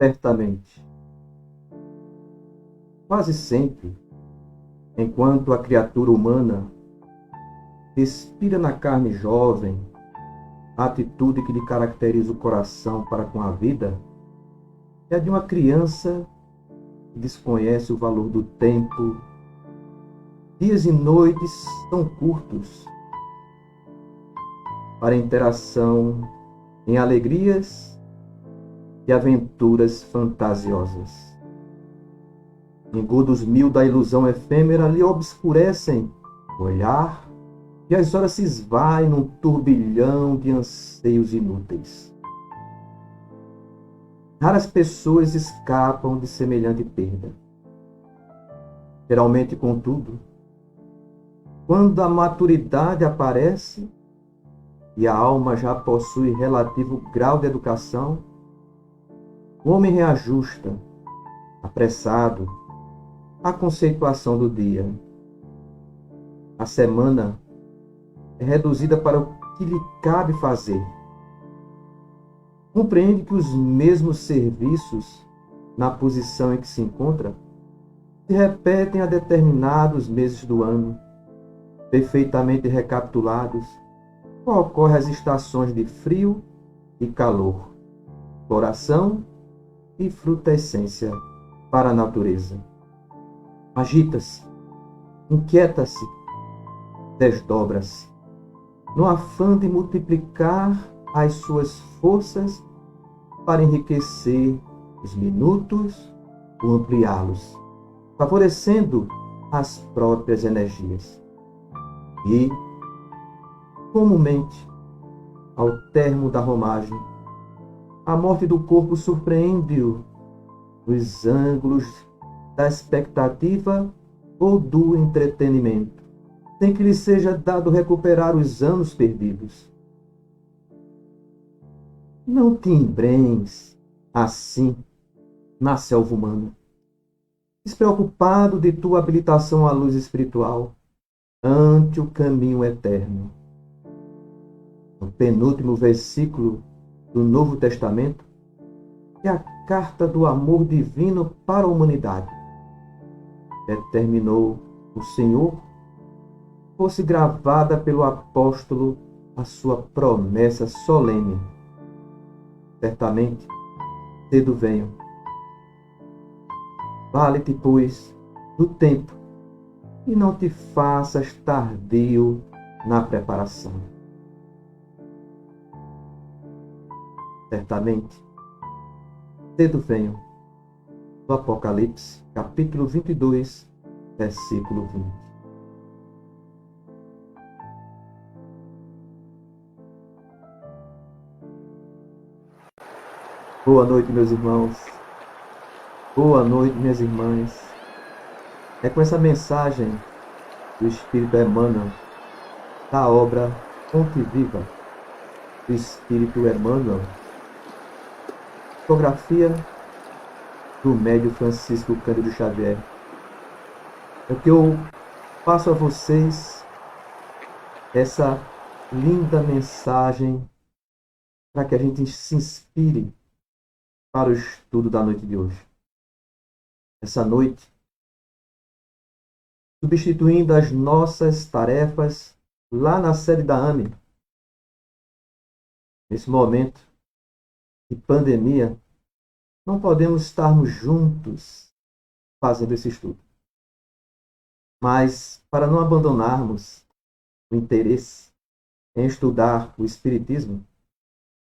Certamente, quase sempre, enquanto a criatura humana respira na carne jovem a atitude que lhe caracteriza o coração para com a vida, é a de uma criança que desconhece o valor do tempo. Dias e noites são curtos para interação em alegrias e aventuras fantasiosas. Engodos mil da ilusão efêmera lhe obscurecem o olhar e as horas se esvaem num turbilhão de anseios inúteis. Raras pessoas escapam de semelhante perda. Geralmente, contudo, quando a maturidade aparece e a alma já possui relativo grau de educação, o homem reajusta, apressado, a conceituação do dia. A semana é reduzida para o que lhe cabe fazer. Compreende que os mesmos serviços, na posição em que se encontra, se repetem a determinados meses do ano, perfeitamente recapitulados, ocorrem as estações de frio e calor, floração e frutescência para a natureza. Agita-se, inquieta-se, desdobra-se, no afã de multiplicar as suas forças para enriquecer os minutos ou ampliá-los, favorecendo as próprias energias. E, comumente, ao termo da romagem, a morte do corpo surpreende-o nos ângulos da expectativa ou do entretenimento, sem que lhe seja dado recuperar os anos perdidos. Não te embrenhes assim na selva humana, despreocupado de tua habilitação à luz espiritual ante o caminho eterno. No penúltimo versículo do Novo Testamento é a carta do amor divino para a humanidade. Determinou o Senhor fosse gravada pelo apóstolo a sua promessa solene. Certamente, cedo venho. Vale-te, pois, do tempo, e não te faças tardio na preparação. Certamente, cedo venho. Do Apocalipse, capítulo 22, versículo 20. Boa noite, meus irmãos. Boa noite, minhas irmãs. É com essa mensagem do Espírito Emmanuel, da obra Fonte Viva do Espírito Emmanuel, fotografia do médium Francisco Cândido Xavier, é que eu passo a vocês essa linda mensagem para que a gente se inspire para o estudo da noite de hoje. Essa noite, substituindo as nossas tarefas lá na sede da AME, nesse momento de pandemia, não podemos estarmos juntos fazendo esse estudo. Mas, para não abandonarmos o interesse em estudar o Espiritismo,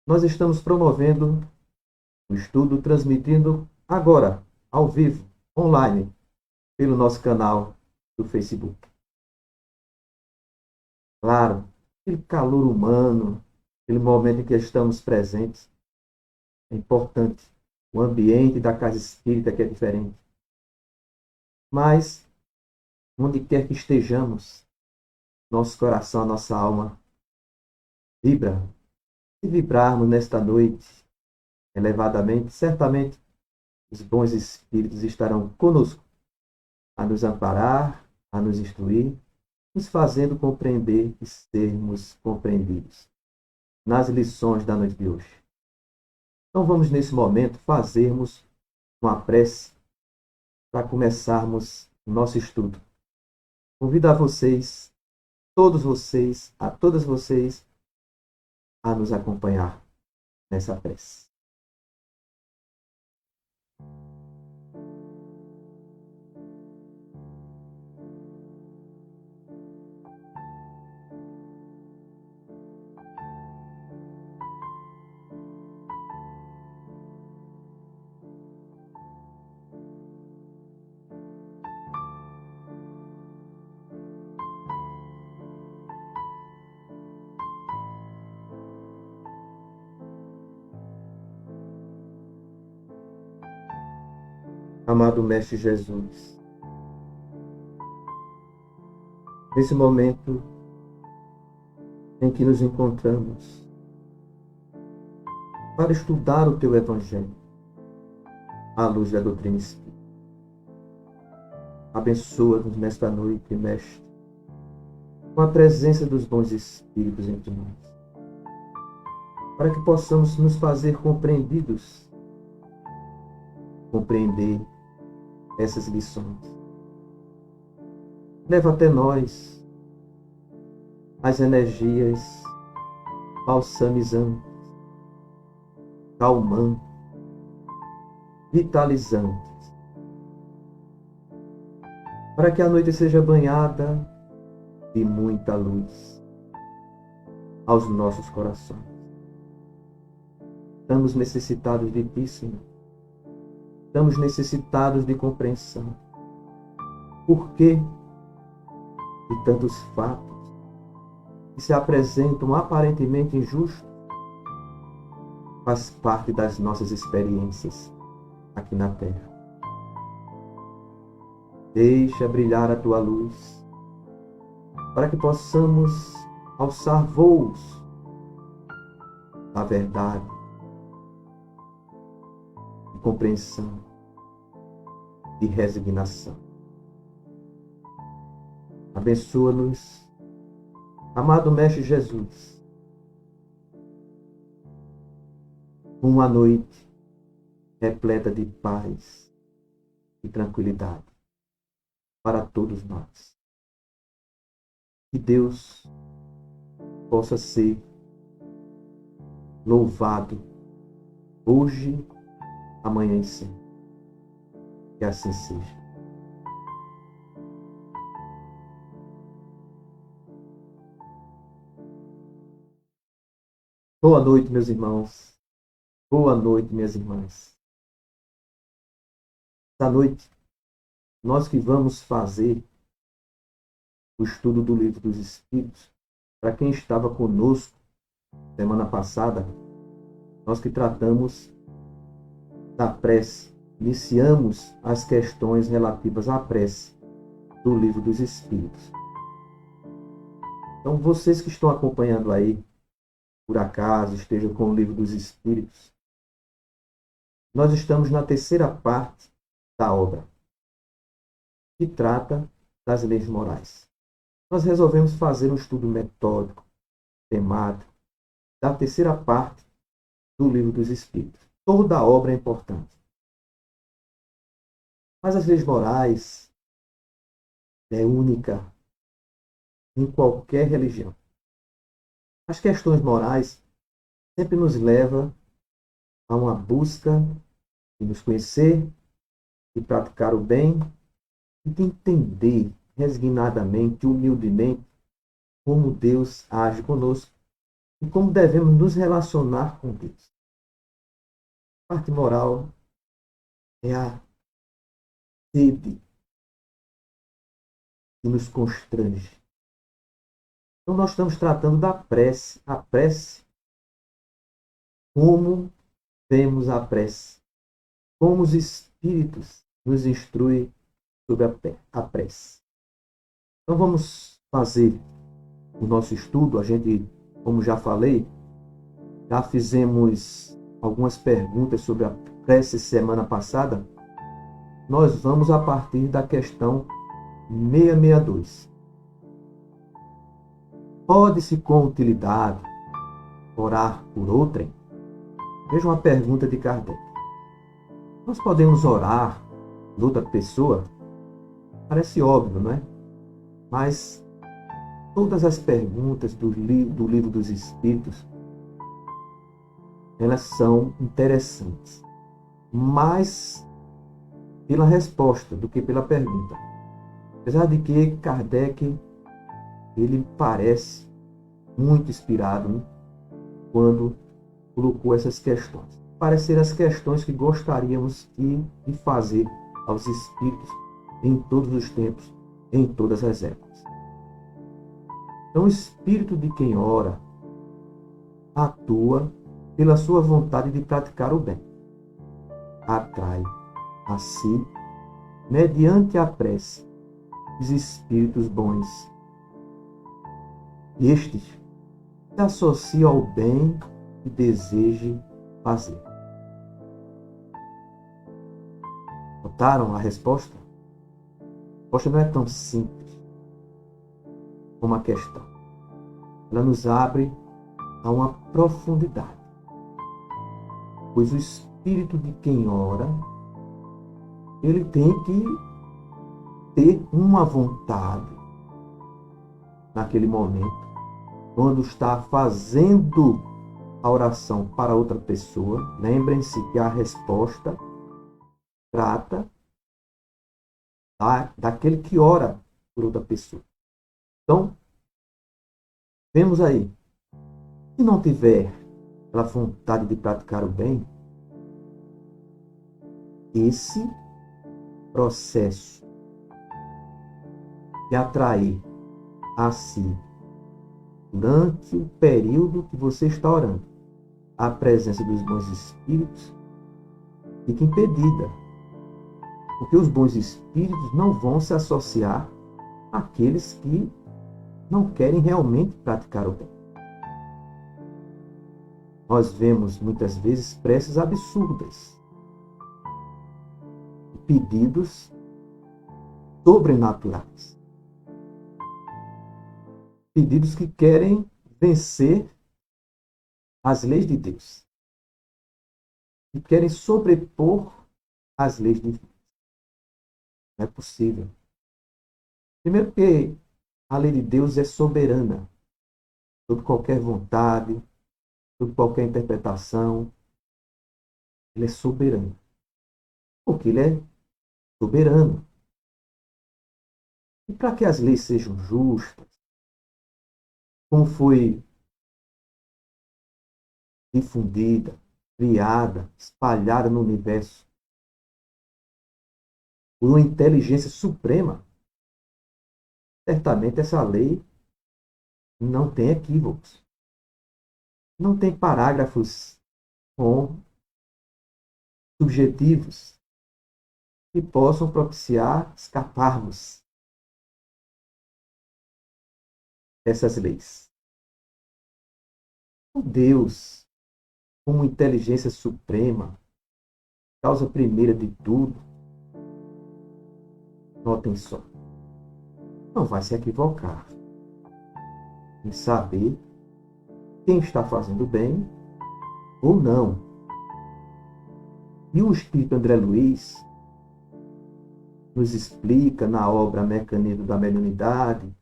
nós estamos promovendo o estudo, transmitindo agora, ao vivo, online, pelo nosso canal do Facebook. Claro, aquele calor humano, aquele momento em que estamos presentes, é importante. O ambiente da casa espírita que é diferente. Mas, onde quer que estejamos, nosso coração, nossa alma vibra. Se vibrarmos nesta noite elevadamente, certamente os bons espíritos estarão conosco, a nos amparar, a nos instruir, nos fazendo compreender e sermos compreendidos nas lições da noite de hoje. Então vamos nesse momento fazermos uma prece para começarmos o nosso estudo. Convido a vocês, a todas vocês, a nos acompanhar nessa prece. Amado Mestre Jesus, nesse momento em que nos encontramos para estudar o Teu Evangelho à luz da doutrina espírita, abençoa-nos nesta noite, Mestre, com a presença dos bons Espíritos entre nós, para que possamos nos fazer compreendidos, compreender essas lições. Leva até nós as energias balsamizantes, calmantes, vitalizantes, para que a noite seja banhada de muita luz aos nossos corações. Estamos necessitados de Ti, Senhor. Estamos necessitados de compreensão. Por que de tantos fatos que se apresentam aparentemente injustos faz parte das nossas experiências aqui na Terra. Deixa brilhar a Tua luz para que possamos alçar voos da verdade, de compreensão, de resignação. Abençoa-nos, amado Mestre Jesus, com uma noite repleta de paz e tranquilidade para todos nós. Que Deus possa ser louvado hoje, amanhã e sempre. Que assim seja. Boa noite, meus irmãos. Boa noite, minhas irmãs. Esta noite, nós que vamos fazer o estudo do Livro dos Espíritos, para quem estava conosco semana passada, nós que tratamos da prece, iniciamos as questões relativas à prece do Livro dos Espíritos. Então, vocês que estão acompanhando aí, por acaso estejam com o Livro dos Espíritos, nós estamos na terceira parte da obra, que trata das leis morais. Nós resolvemos fazer um estudo metódico, temático, da terceira parte do Livro dos Espíritos. Toda a obra é importante. Mas as leis morais é única em qualquer religião. As questões morais sempre nos levam a uma busca de nos conhecer, de praticar o bem e de entender resignadamente, humildemente, como Deus age conosco e como devemos nos relacionar com Deus. A parte moral é a sede que nos constrange. Então nós estamos tratando da prece. A prece, como vemos a prece, como os Espíritos nos instruem sobre a prece. Então vamos fazer o nosso estudo. A gente, como já falei, já fizemos algumas perguntas sobre a prece semana passada. Nós vamos a partir da questão 662. Pode-se com utilidade orar por outrem? Veja uma pergunta de Kardec. Nós podemos orar por outra pessoa? Parece óbvio, não é? Mas todas as perguntas do livro dos Espíritos, elas são interessantes. Mais pela resposta do que pela pergunta. Apesar de que Kardec, ele parece muito inspirado, né, quando colocou essas questões. Parecer as questões que gostaríamos de fazer aos espíritos em todos os tempos, em todas as épocas. Então, o espírito de quem ora atua pela sua vontade de praticar o bem. Atrai a si, mediante a prece, os espíritos bons. Estes se associam ao bem que deseje fazer. Notaram a resposta? A resposta não é tão simples como a questão. Ela nos abre a uma profundidade. Pois o espírito de quem ora, ele tem que ter uma vontade naquele momento, quando está fazendo a oração para outra pessoa. Lembrem-se que a resposta trata daquele que ora por outra pessoa. Então, vemos aí, se não tiver aquela vontade de praticar o bem, esse processo de atrair a si, durante o período que você está orando, a presença dos bons espíritos fica impedida. Porque os bons espíritos não vão se associar àqueles que não querem realmente praticar o bem. Nós vemos muitas vezes preces absurdas, pedidos sobrenaturais, pedidos que querem vencer as leis de Deus, que querem sobrepor as leis de Deus. Não é possível. Primeiro porque a lei de Deus é soberana sobre qualquer vontade, sobre qualquer interpretação. Ele é soberano. Porque ele é soberano. E para que as leis sejam justas, como foi difundida, criada, espalhada no universo por uma inteligência suprema, certamente essa lei não tem equívocos. Não tem parágrafos com subjetivos que possam propiciar escaparmos dessas leis. Deus, como inteligência suprema, causa primeira de tudo, notem só, não vai se equivocar em saber quem está fazendo bem ou não. E o espírito André Luiz nos explica na obra Mecanismo da Mediunidade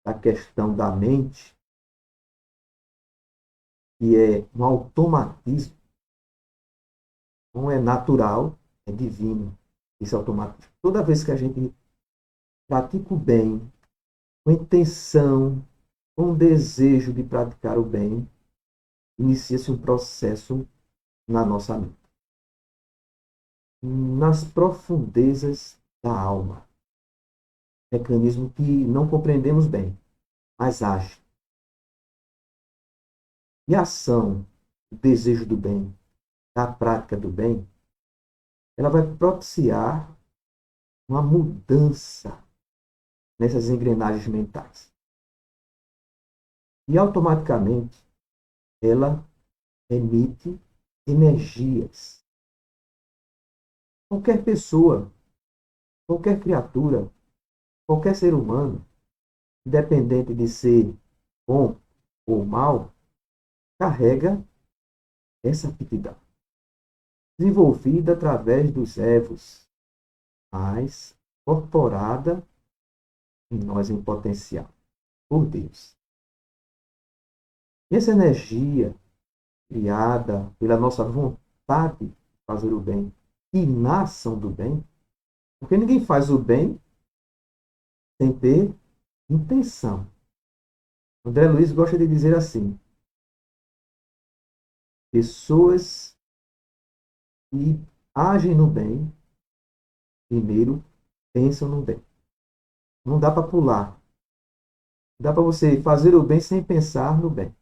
a questão da mente, que é um automatismo, não é natural, é divino esse automatismo. Toda vez que a gente pratica o bem, com intenção, com desejo de praticar o bem, inicia-se um processo na nossa mente, nas profundezas da alma. Mecanismo que não compreendemos bem, mas age. E a ação, o desejo do bem, a prática do bem, ela vai propiciar uma mudança nessas engrenagens mentais. E automaticamente ela emite energias. Qualquer pessoa, qualquer criatura, qualquer ser humano, independente de ser bom ou mal, carrega essa aptidão. desenvolvida através dos evos, mas incorporada em nós em potencial, por Deus. E essa energia criada pela nossa vontade de fazer o bem e na ação do bem, porque ninguém faz o bem sem ter intenção. André Luiz gosta de dizer assim: pessoas que agem no bem, primeiro pensam no bem. Não dá para pular. Dá para você fazer o bem sem pensar no bem.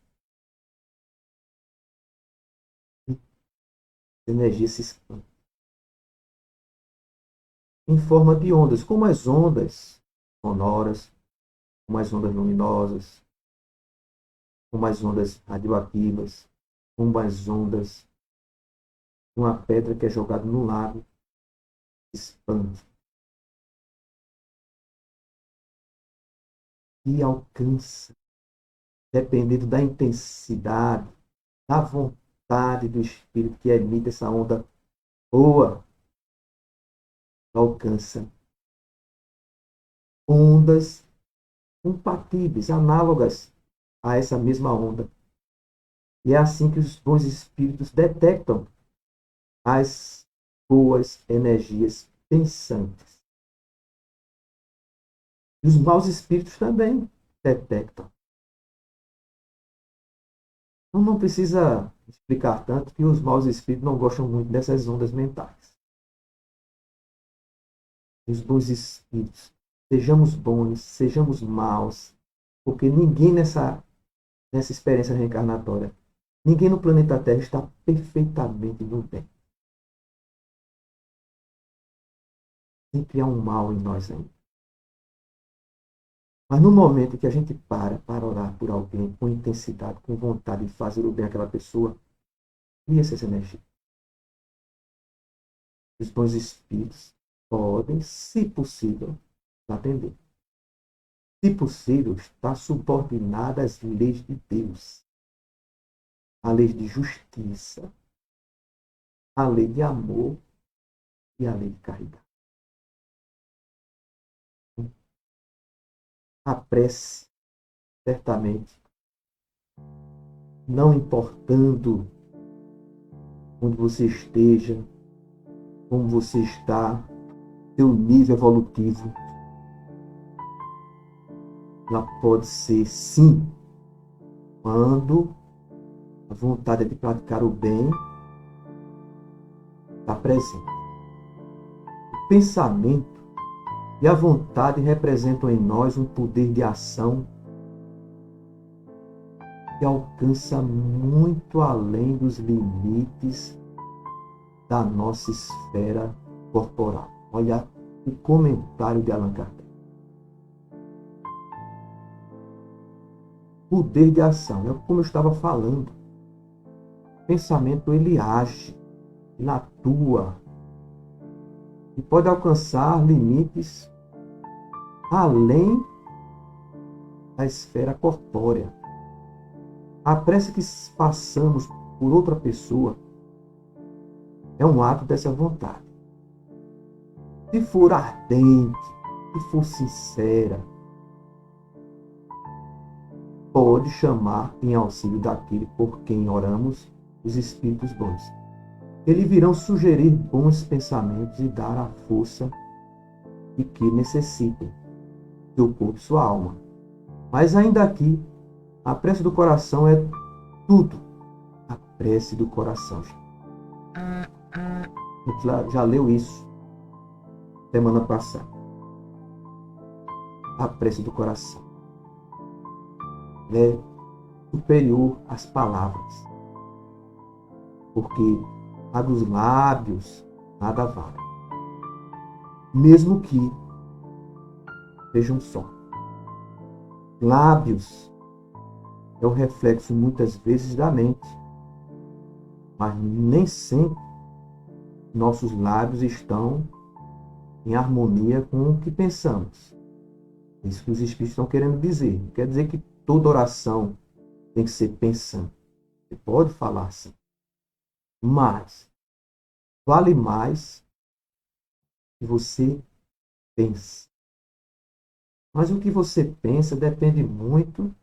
A energia se expande em forma de ondas, como as ondas sonoras, como as ondas luminosas, como as ondas radioativas, como as ondas de uma pedra que é jogada no lago, expande e alcança, dependendo da intensidade, da vontade do espírito que emite essa onda boa, alcança ondas compatíveis, análogas a essa mesma onda. E é assim que os bons espíritos detectam as boas energias pensantes. E os maus espíritos também detectam. Então não precisa explicar tanto que os maus espíritos não gostam muito dessas ondas mentais. Os bons espíritos, sejamos bons, sejamos maus, porque ninguém nessa experiência reencarnatória, ninguém no planeta Terra está perfeitamente no bem. Sempre há um mal em nós ainda. Mas no momento que a gente para orar por alguém com intensidade, com vontade de fazer o bem àquela pessoa, cria-se essa energia. Os bons espíritos podem, se possível, atender. Se possível, estar subordinada às leis de Deus, à lei de justiça, à lei de amor e à lei de caridade. A prece, certamente, não importando onde você esteja, como você está, seu nível evolutivo, ela pode ser, sim, quando a vontade de praticar o bem está presente. O pensamento e a vontade representam em nós um poder de ação que alcança muito além dos limites da nossa esfera corporal. Olha o comentário de Allan Kardec. Poder de ação, é como eu estava falando. O pensamento, ele age, ele atua e pode alcançar limites além da esfera corpórea. A prece que passamos por outra pessoa é um ato dessa vontade. Se for ardente, se for sincera, pode chamar em auxílio daquele por quem oramos os espíritos bons. Eles virão sugerir bons pensamentos e dar a força de que necessitem, seu corpo e sua alma. Mas ainda aqui, a prece do coração é tudo. A prece do coração. A gente já leu isso semana passada. A prece do coração é superior às palavras, porque a dos lábios nada vale, mesmo que sejam só. Lábios é o reflexo muitas vezes da mente, mas nem sempre nossos lábios estão em harmonia com o que pensamos. É isso que os espíritos estão querendo dizer. Não quer dizer que toda oração tem que ser pensando. Você pode falar assim, mas vale mais que você pensa. Mas o que você pensa depende muito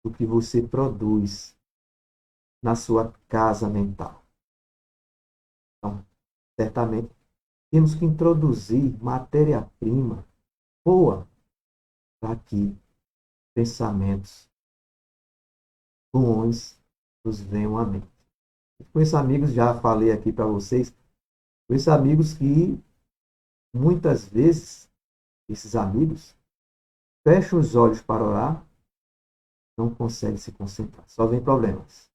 do que você produz na sua casa mental. Então, certamente, temos que introduzir matéria-prima boa para que pensamentos bons nos venham à mente. Com esses amigos, já falei aqui para vocês, com esses amigos que muitas vezes, esses amigos, fecham os olhos para orar, não conseguem se concentrar, só vem problemas.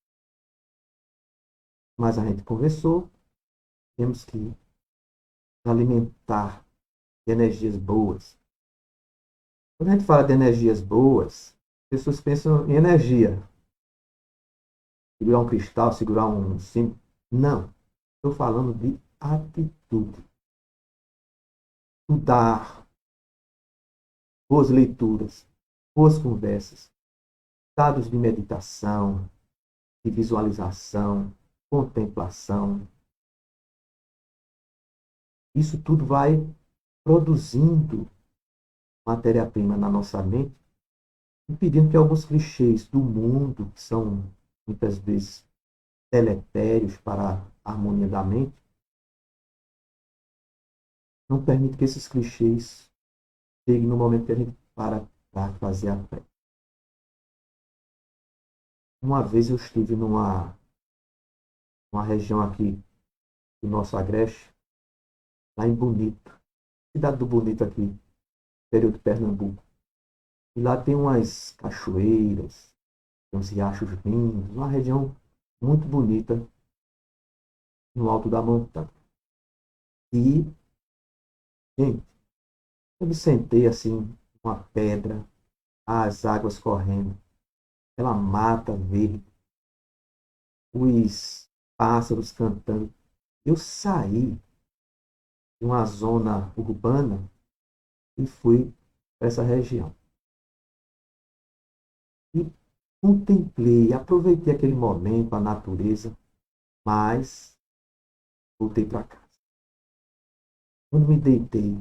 Mas a gente conversou, temos que alimentar de energias boas. Quando a gente fala de energias boas, as pessoas pensam em energia. Segurar um cristal, segurar um símbolo. Não. Estou falando de atitude. Estudar, boas leituras, boas conversas, estados de meditação, de visualização, contemplação. Isso tudo vai produzindo matéria-prima na nossa mente, impedindo que alguns clichês do mundo, que são muitas vezes deletérios para a harmonia da mente, não permite que esses clichês cheguem no momento que a gente para fazer a fé. Uma vez eu estive numa região aqui do nosso Agreste, lá em Bonito, cidade do Bonito aqui, interior de Pernambuco. E lá tem umas cachoeiras, tem uns riachos lindos, uma região muito bonita no alto da montanha. E, gente, eu me sentei assim, uma pedra, as águas correndo, aquela mata verde, os pássaros cantando. Eu saí de uma zona urbana e fui para essa região. E contemplei, aproveitei aquele momento, a natureza, mas voltei para casa. Quando me deitei,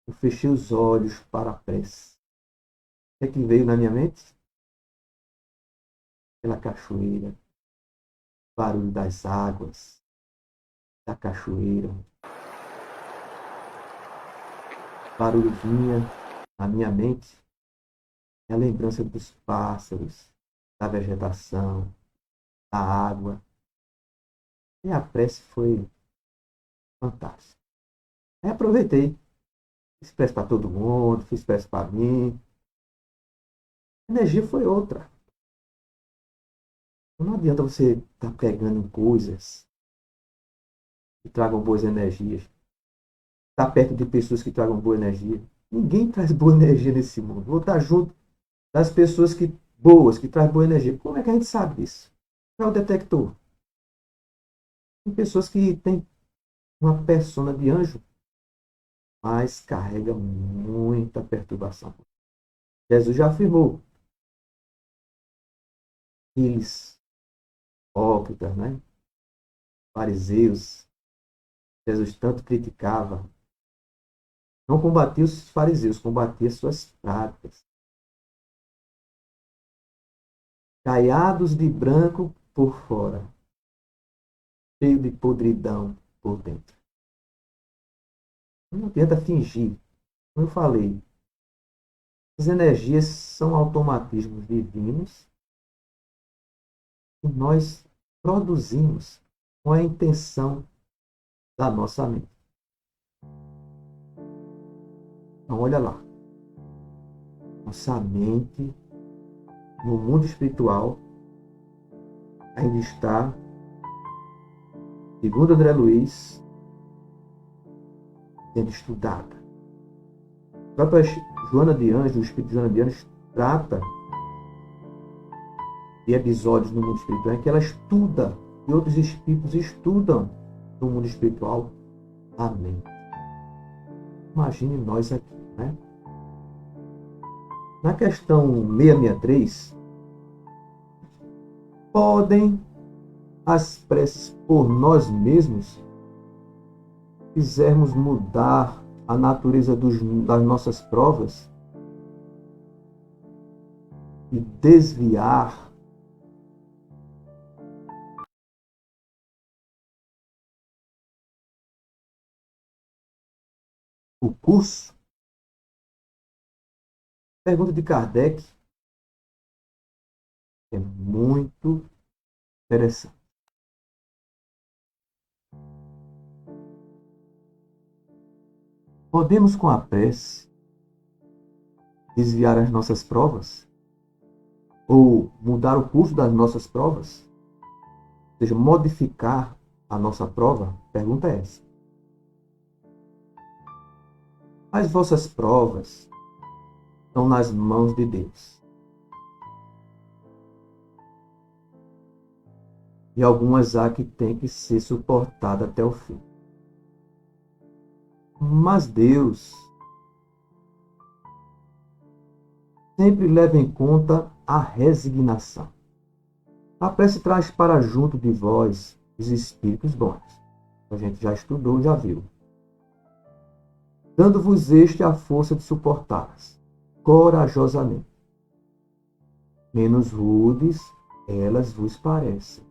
eu fechei os olhos para a prece. O que é que veio na minha mente? Aquela cachoeira, barulho das águas, da cachoeira. Barulho vinha na minha mente a lembrança dos pássaros, da vegetação, da água. E a prece foi fantástica. Aí aproveitei, fiz prece para todo mundo, fiz prece para mim. A energia foi outra. Não adianta você estar pegando em coisas que tragam boas energias. Estar perto de pessoas que tragam boa energia. Ninguém traz boa energia nesse mundo. Vou estar junto das pessoas boas, que trazem boa energia. Como é que a gente sabe disso? Qual é o detector? Tem pessoas que têm uma persona de anjo, mas carregam muita perturbação. Jesus já afirmou. Aqueles hipócritas, né? Fariseus, Jesus tanto criticava. Não combatia os fariseus, combatia suas práticas. Caiados de branco por fora, cheio de podridão por dentro. Não adianta fingir. Como eu falei, as energias são automatismos divinos que nós produzimos com a intenção da nossa mente. Então, olha lá. Nossa mente, no mundo espiritual, ainda está, segundo André Luiz, sendo estudada. A própria Joana de Anjos, o espírito de Joana de Anjos, trata de episódios no mundo espiritual em que ela estuda, e outros espíritos estudam no mundo espiritual a mente. Imagine nós aqui, né? Na questão 663, podem as preces por nós mesmos, quisermos mudar a natureza das nossas provas e desviar o curso, a pergunta de Kardec é muito interessante. Podemos, com a prece, desviar as nossas provas? Ou mudar o curso das nossas provas? Ou seja, modificar a nossa prova? A pergunta é essa. As vossas provas estão nas mãos de Deus. E algumas há que têm que ser suportadas até o fim. Mas Deus sempre leva em conta a resignação. A prece traz para junto de vós os espíritos bons. A gente já estudou, já viu. Dando-vos este a força de suportá-las, corajosamente. Menos rudes elas vos parecem.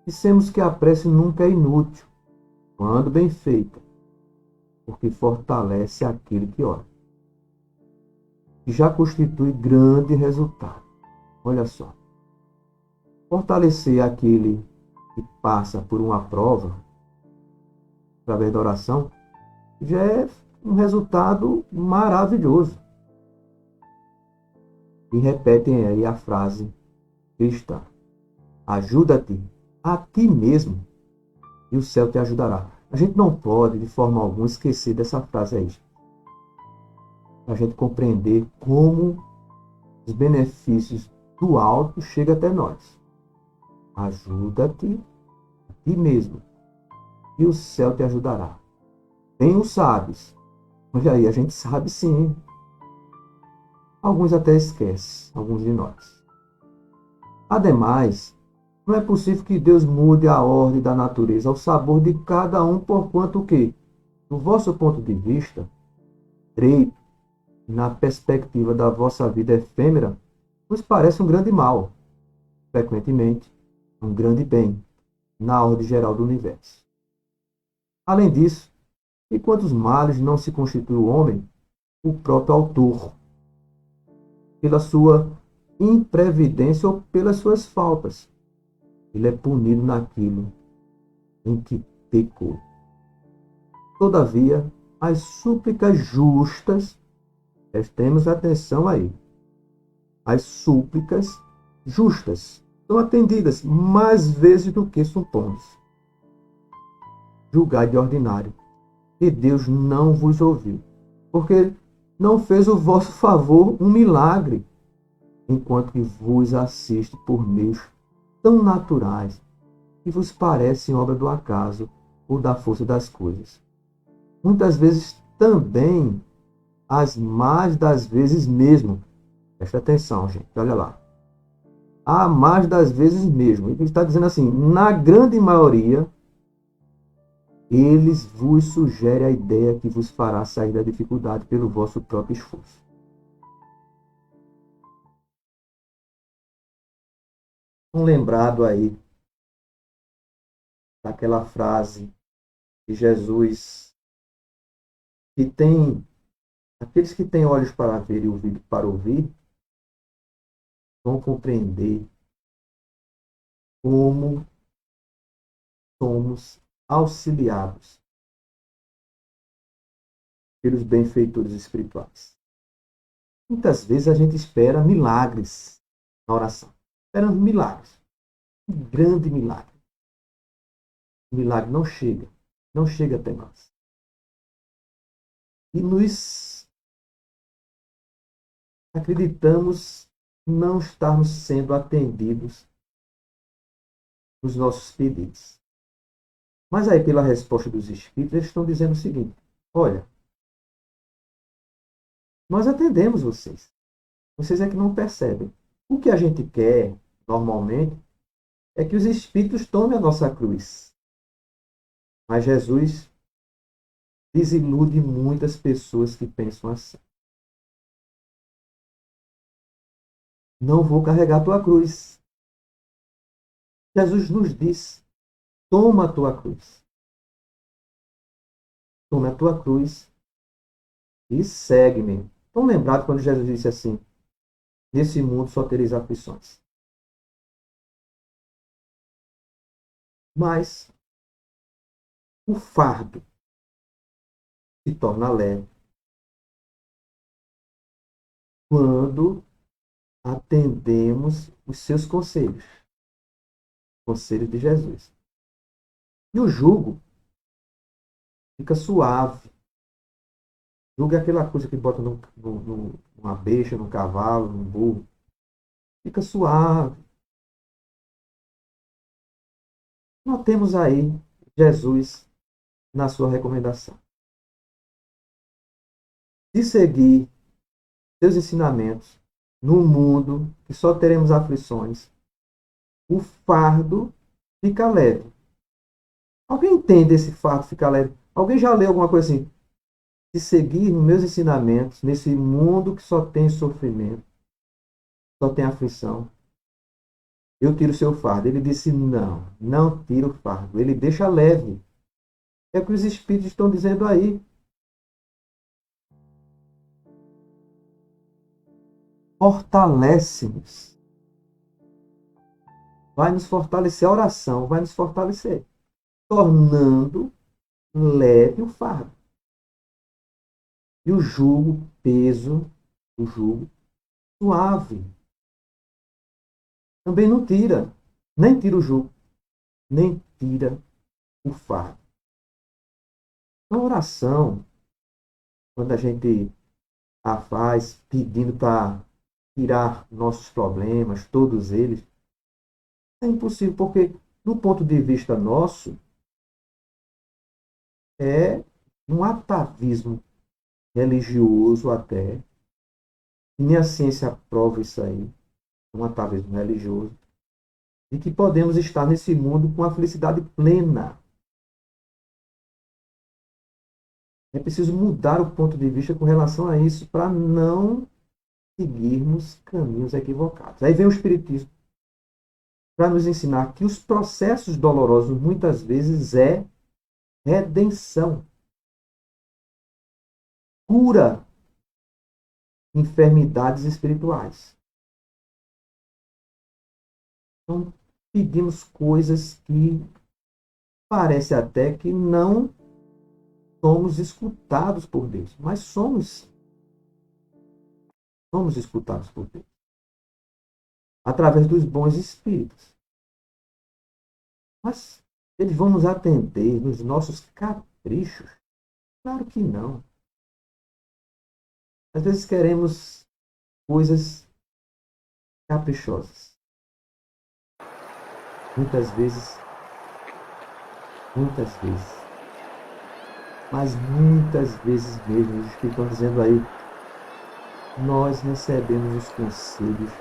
Dissemos que a prece nunca é inútil, quando bem feita, porque fortalece aquele que ora. E já constitui grande resultado. Olha só. Fortalecer aquele que passa por uma prova, através da oração, já é um resultado maravilhoso. E repetem aí a frase cristã: ajuda-te a ti mesmo e o céu te ajudará. A gente não pode, de forma alguma, esquecer dessa frase aí. Para a gente compreender como os benefícios do alto chegam até nós. Ajuda-te a ti mesmo e o céu te ajudará. Bem o sabes. Olha aí, a gente sabe sim. Alguns até esquecem, alguns de nós. Ademais, não é possível que Deus mude a ordem da natureza ao sabor de cada um, porquanto o quê? Do vosso ponto de vista, direito, na perspectiva da vossa vida efêmera, nos parece um grande mal, frequentemente um grande bem, na ordem geral do universo. Além disso, e quantos males não se constitui o homem, o próprio autor, pela sua imprevidência ou pelas suas faltas. Ele é punido naquilo em que pecou. Todavia, as súplicas justas, prestemos atenção aí, as súplicas justas são atendidas mais vezes do que supomos. Julgai de ordinário, que Deus não vos ouviu, porque não fez o vosso favor um milagre, enquanto que vos assiste por meios tão naturais que vos parecem obra do acaso ou da força das coisas. Muitas vezes também, as mais das vezes mesmo. Presta atenção, gente, olha lá. A mais das vezes mesmo. Ele está dizendo assim, na grande maioria, eles vos sugerem a ideia que vos fará sair da dificuldade pelo vosso próprio esforço. Um lembrado aí daquela frase de Jesus que tem aqueles que têm olhos para ver e ouvido para ouvir vão compreender como somos auxiliados pelos benfeitores espirituais. Muitas vezes a gente espera milagres na oração. Esperamos milagres. Um grande milagre. O milagre não chega até nós. E nos acreditamos não estarmos sendo atendidos nos nossos pedidos. Mas aí, pela resposta dos espíritos, eles estão dizendo o seguinte: olha, nós atendemos vocês. Vocês é que não percebem. O que a gente quer, normalmente, é que os espíritos tomem a nossa cruz. Mas Jesus desilude muitas pessoas que pensam assim. Não vou carregar a tua cruz. Jesus nos diz: toma a tua cruz. Toma a tua cruz e segue-me. Estão lembrados quando Jesus disse assim: nesse mundo só tereis aflições. Mas o fardo se torna leve quando atendemos os seus conselhos, conselhos de Jesus. E o jugo fica suave. O jugo é aquela coisa que bota numa besta, num cavalo, num burro. Fica suave. Nós temos aí Jesus na sua recomendação. De seguir seus ensinamentos no mundo que só teremos aflições, o fardo fica leve. Alguém entende esse fardo ficar leve? Alguém já leu alguma coisa assim? De seguir meus ensinamentos nesse mundo que só tem sofrimento, só tem aflição, eu tiro o seu fardo. Ele disse: não, não tira o fardo. Ele deixa leve. É o que os espíritos estão dizendo aí. Fortalece-nos. Vai nos fortalecer. A oração vai nos fortalecer, tornando leve o fardo. E o jugo, peso, o jugo, suave. Também não tira. Nem tira o jugo, nem tira o fardo. A oração, quando a gente a faz pedindo para tirar nossos problemas, todos eles, é impossível, porque, do ponto de vista nosso, é um atavismo religioso até, e nem a ciência prova isso aí, um atavismo religioso, de que podemos estar nesse mundo com a felicidade plena. É preciso mudar o ponto de vista com relação a isso para não seguirmos caminhos equivocados. Aí vem o Espiritismo para nos ensinar que os processos dolorosos muitas vezes é redenção, cura enfermidades espirituais. Então, pedimos coisas que parece até que não somos escutados por Deus, mas somos escutados por Deus através dos bons espíritos. Mas eles vão nos atender nos nossos caprichos? Claro que não. Às vezes queremos coisas caprichosas. Muitas vezes, mas muitas vezes mesmo, os que estão dizendo aí, nós recebemos os conselhos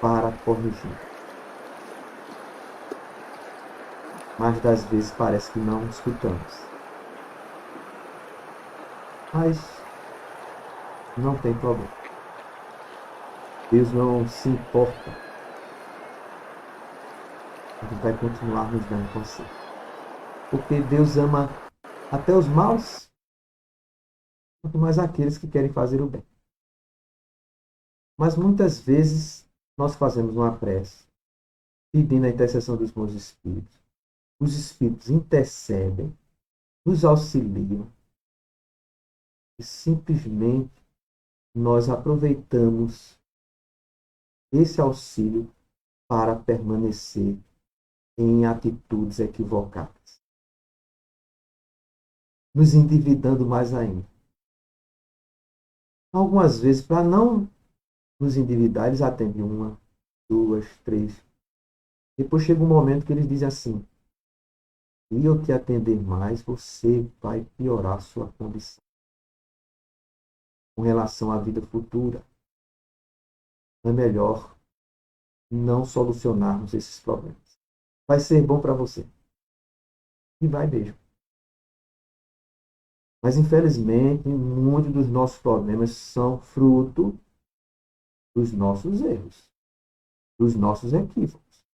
para corrigir. Mas das vezes parece que não escutamos. Mas não tem problema. Deus não se importa. Ele vai continuar nos dando conselho. Porque Deus ama até os maus, quanto mais aqueles que querem fazer o bem. Mas muitas vezes nós fazemos uma prece, pedindo a intercessão dos bons espíritos. Os espíritos intercedem, nos auxiliam, e simplesmente nós aproveitamos esse auxílio para permanecer em atitudes equivocadas, nos endividando mais ainda. Algumas vezes, para não nos endividar, eles atendem uma, duas, três. Depois chega um momento que eles dizem assim: se eu te atender mais, você vai piorar a sua condição com relação à vida futura. É melhor não solucionarmos esses problemas. vai ser bom para você. E vai mesmo. Mas, infelizmente, muitos dos nossos problemas são fruto dos nossos erros, dos nossos equívocos.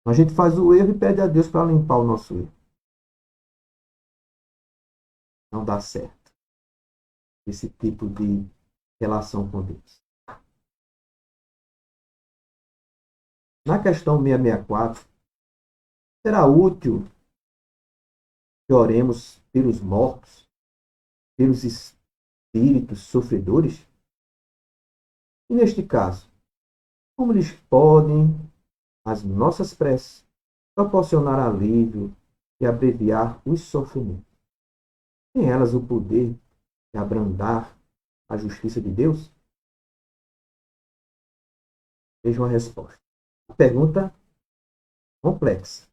A gente faz o erro e pede a Deus para limpar o nosso erro. Não dá certo esse tipo de relação com Deus. Na questão 664, será útil que oremos pelos mortos, pelos espíritos sofredores? E neste caso, como lhes podem as nossas preces proporcionar alívio e abreviar os sofrimentos? Tem elas o poder de abrandar a justiça de Deus? Veja uma resposta. A pergunta complexa.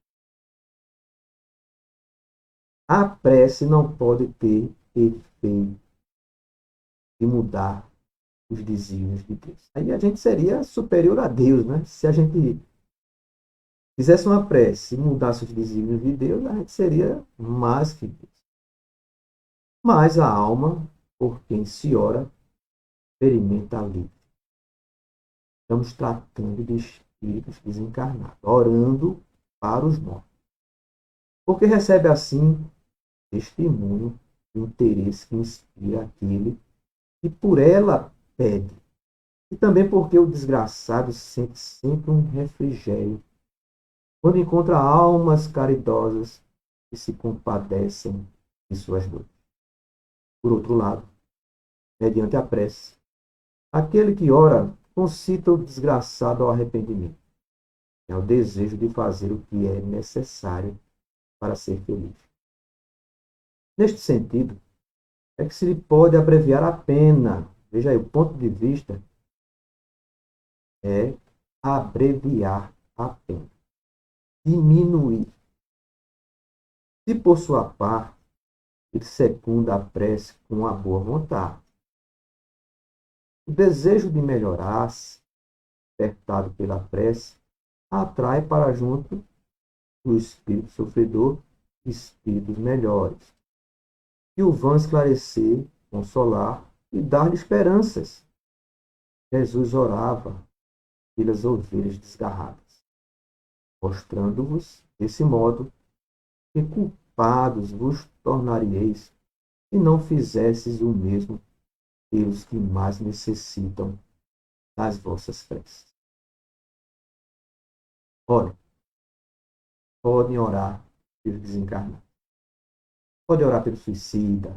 A prece não pode ter efeito de mudar os desígnios de Deus. Aí a gente seria superior a Deus, né? Se a gente fizesse uma prece e mudasse os desígnios de Deus, a gente seria mais que Deus. Mas a alma, por quem se ora, experimenta alívio. Estamos tratando de espíritos desencarnados, orando para os mortos. Porque recebe assim testemunho do interesse que inspira aquele que por ela pede. E também porque o desgraçado sente sempre um refrigério quando encontra almas caridosas que se compadecem de suas dores. Por outro lado, mediante a prece, aquele que ora concita o desgraçado ao arrependimento, é o desejo de fazer o que é necessário para ser feliz. Neste sentido, é que se lhe pode abreviar a pena. Veja aí, o ponto de vista é abreviar a pena, diminuir. Se por sua parte, ele secunda a prece com a boa vontade. O desejo de melhorar-se, despertado pela prece, atrai para junto do espírito sofredor espíritos melhores, que o vão esclarecer, consolar e dar-lhe esperanças. Jesus orava pelas ovelhas desgarradas, mostrando-vos, desse modo, que culpados vos tornaríeis se não fizesses o mesmo pelos que mais necessitam das vossas preces. Ora, podem orar pelos desencarnados. Pode orar pelo suicida,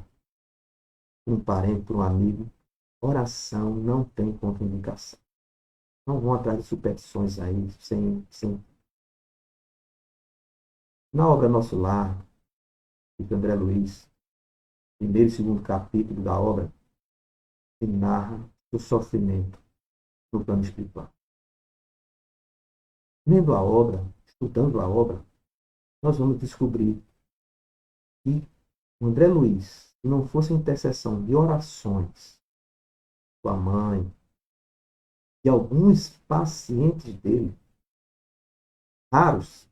por um parente, por um amigo. Oração não tem contraindicação. Não vão atrás de superstições aí, sem. Na obra Nosso Lar, de André Luiz, primeiro e segundo capítulo da obra, se narra o sofrimento no plano espiritual. Lendo a obra, estudando a obra, nós vamos descobrir que o André Luiz, se não fosse a intercessão de orações, sua mãe e alguns pacientes dele, raros,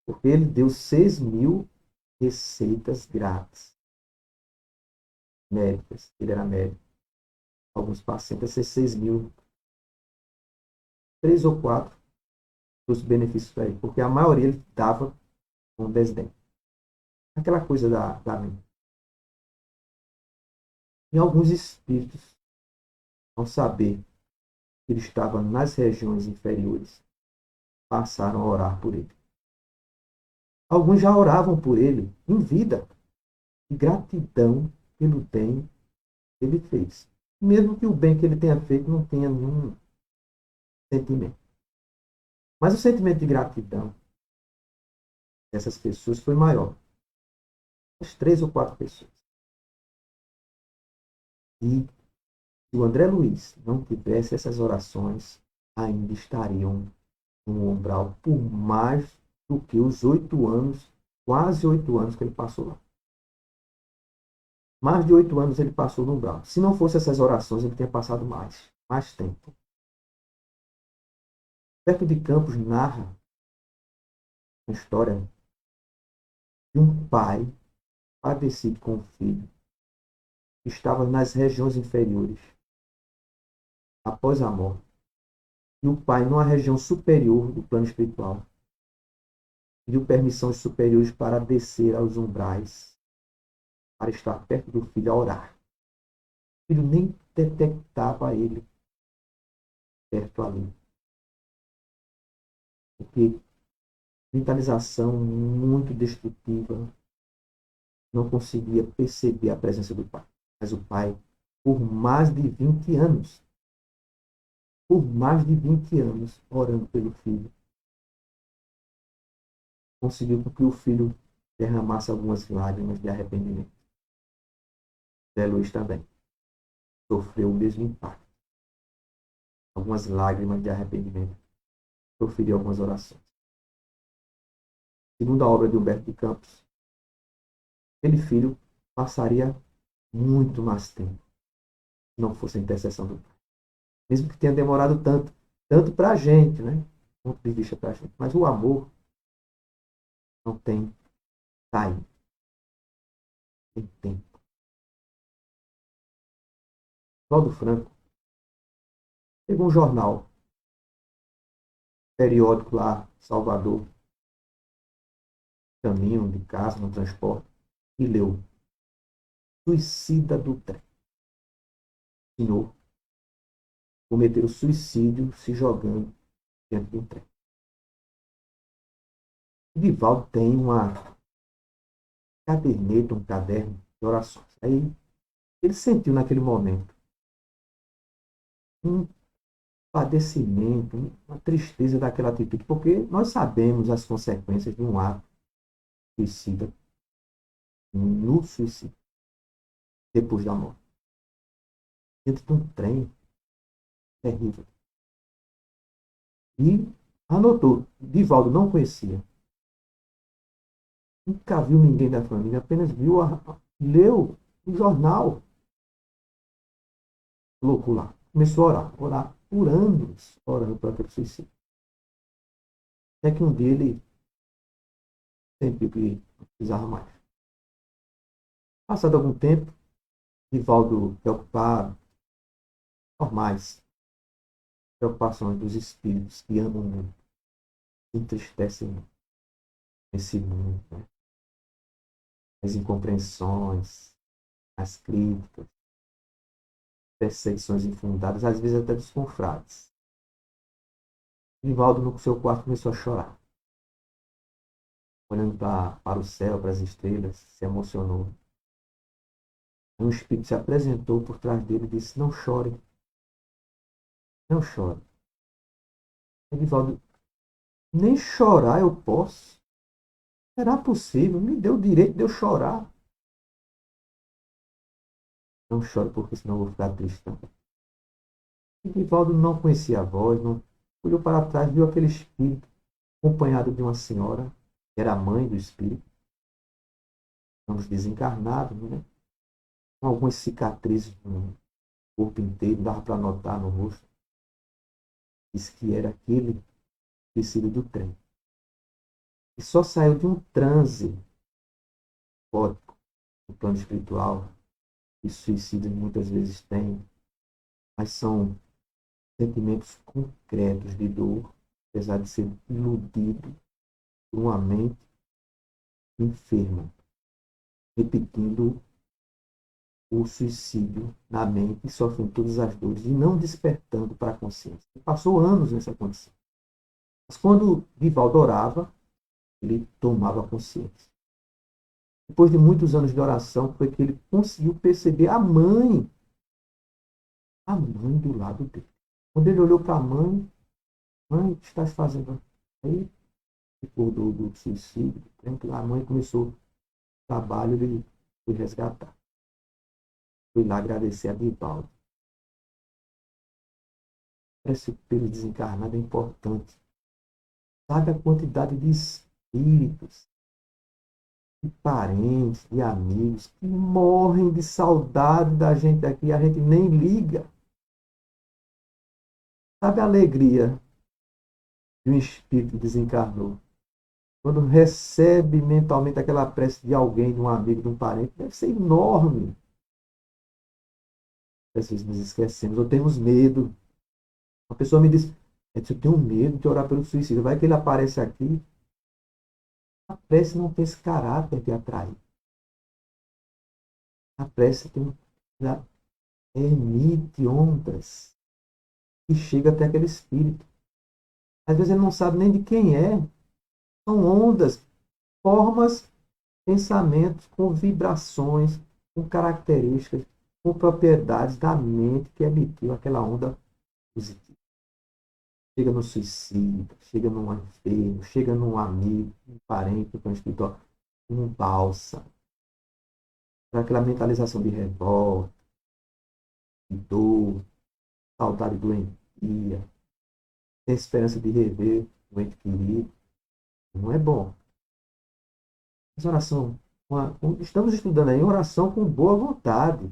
porque ele deu 6.000 receitas grátis, médicas, ele era médico. Alguns pacientes, esses 6.000, 3 ou 4 dos benefícios para ele, porque a maioria ele dava com desdém. Aquela coisa da mente. E alguns espíritos, ao saber que ele estava nas regiões inferiores, passaram a orar por ele. Alguns já oravam por ele em vida, de gratidão pelo bem que ele fez. Mesmo que o bem que ele tenha feito não tenha nenhum sentimento. Mas o sentimento de gratidão dessas pessoas foi maior. As 3 ou 4 pessoas. E se o André Luiz não tivesse essas orações, ainda estariam no umbral por mais do que os 8 anos, quase 8 anos que ele passou lá. Mais de 8 anos ele passou no umbral. Se não fosse essas orações, ele teria passado mais tempo. Humberto de Campos narra uma história de um pai padecido com o filho, que estava nas regiões inferiores, após a morte. E o pai, numa região superior do plano espiritual, pediu permissão aos superiores para descer aos umbrais, para estar perto do filho a orar. O filho nem detectava ele perto ali. Porque mentalização muito destrutiva, não conseguia perceber a presença do pai. Mas o pai, por mais de 20 anos, orando pelo filho, conseguiu que o filho derramasse algumas lágrimas de arrependimento. Zé Luiz também sofreu o mesmo impacto. Algumas lágrimas de arrependimento. Proferiu algumas orações. Segundo a obra de Humberto de Campos, aquele filho passaria muito mais tempo se não fosse a intercessão do pai. Mesmo que tenha demorado tanto para a gente, né? Do ponto de vista para a gente. Mas o amor não tem time, tem tempo. Valdo Franco pegou um jornal, periódico lá, Salvador, caminho de casa, no transporte, e leu Suicida do Trem. O senhor cometeu suicídio se jogando diante de um trem. O Divaldo tem uma caderneta, um caderno de orações. Aí ele sentiu naquele momento um padecimento, uma tristeza daquela atitude, porque nós sabemos as consequências de um ato suicida, no suicídio, depois da morte. Dentro de um trem terrível. E anotou, Divaldo não conhecia. Nunca viu ninguém da família, apenas leu o jornal. Colocou lá. Começou a orar por anos, orando para aquele suicídio. Até que um dia ele sentiu que não precisava mais. Passado algum tempo, Divaldo preocupado, normais, preocupações dos espíritos que amam muito, que entristecem muito nesse mundo, né? As incompreensões, as críticas, perseguições infundadas, às vezes até dos confrades. Divaldo, no seu quarto, começou a chorar. Olhando para o céu, para as estrelas, se emocionou. Um espírito se apresentou por trás dele e disse: Não chore, não chore. Divaldo, nem chorar eu posso. Será possível? Me deu o direito de eu chorar. Não chore, porque senão eu vou ficar triste também. Divaldo não conhecia a voz, não olhou para trás, viu aquele espírito acompanhado de uma senhora, que era a mãe do espírito, ambos desencarnados, né? Com algumas cicatrizes no corpo inteiro, dava para notar no rosto. Disse que era aquele suicídio do trem. E só saiu de um transe psicótico no plano espiritual, que suicídios muitas vezes têm, mas são sentimentos concretos de dor, apesar de ser iludido por uma mente enferma, repetindo o suicídio na mente, sofrendo todas as dores e não despertando para a consciência. Ele passou anos nessa condição. Mas quando Divaldo orava, ele tomava consciência. Depois de muitos anos de oração, foi que ele conseguiu perceber a mãe do lado dele. Quando ele olhou para a mãe, o que estás fazendo? Aí, recordou do suicídio, a mãe começou o trabalho, ele foi resgatar. Fui lá agradecer a Divaldo. Esse pelo desencarnado é importante. Sabe a quantidade de espíritos, de parentes, de amigos que morrem de saudade da gente aqui, a gente nem liga. Sabe a alegria e um espírito desencarnou. Quando recebe mentalmente aquela prece de alguém, de um amigo, de um parente, deve ser enorme. Às vezes nos esquecemos ou temos medo. Uma pessoa me diz, eu tenho medo de orar pelo suicídio. Vai que ele aparece aqui. A prece não tem esse caráter de atrair. A prece ela emite ondas e chega até aquele espírito. Às vezes ele não sabe nem de quem é. São ondas, formas, pensamentos com vibrações, com características, com propriedades da mente que emitiu aquela onda positiva. Chega no suicídio, chega num enfermo, chega num amigo, um parente, um espiritual, um bálsamo. Para aquela mentalização de revolta, de dor, saudade doentia, tem esperança de rever o ente querido. Não é bom. Mas oração, estamos estudando aí oração com boa vontade.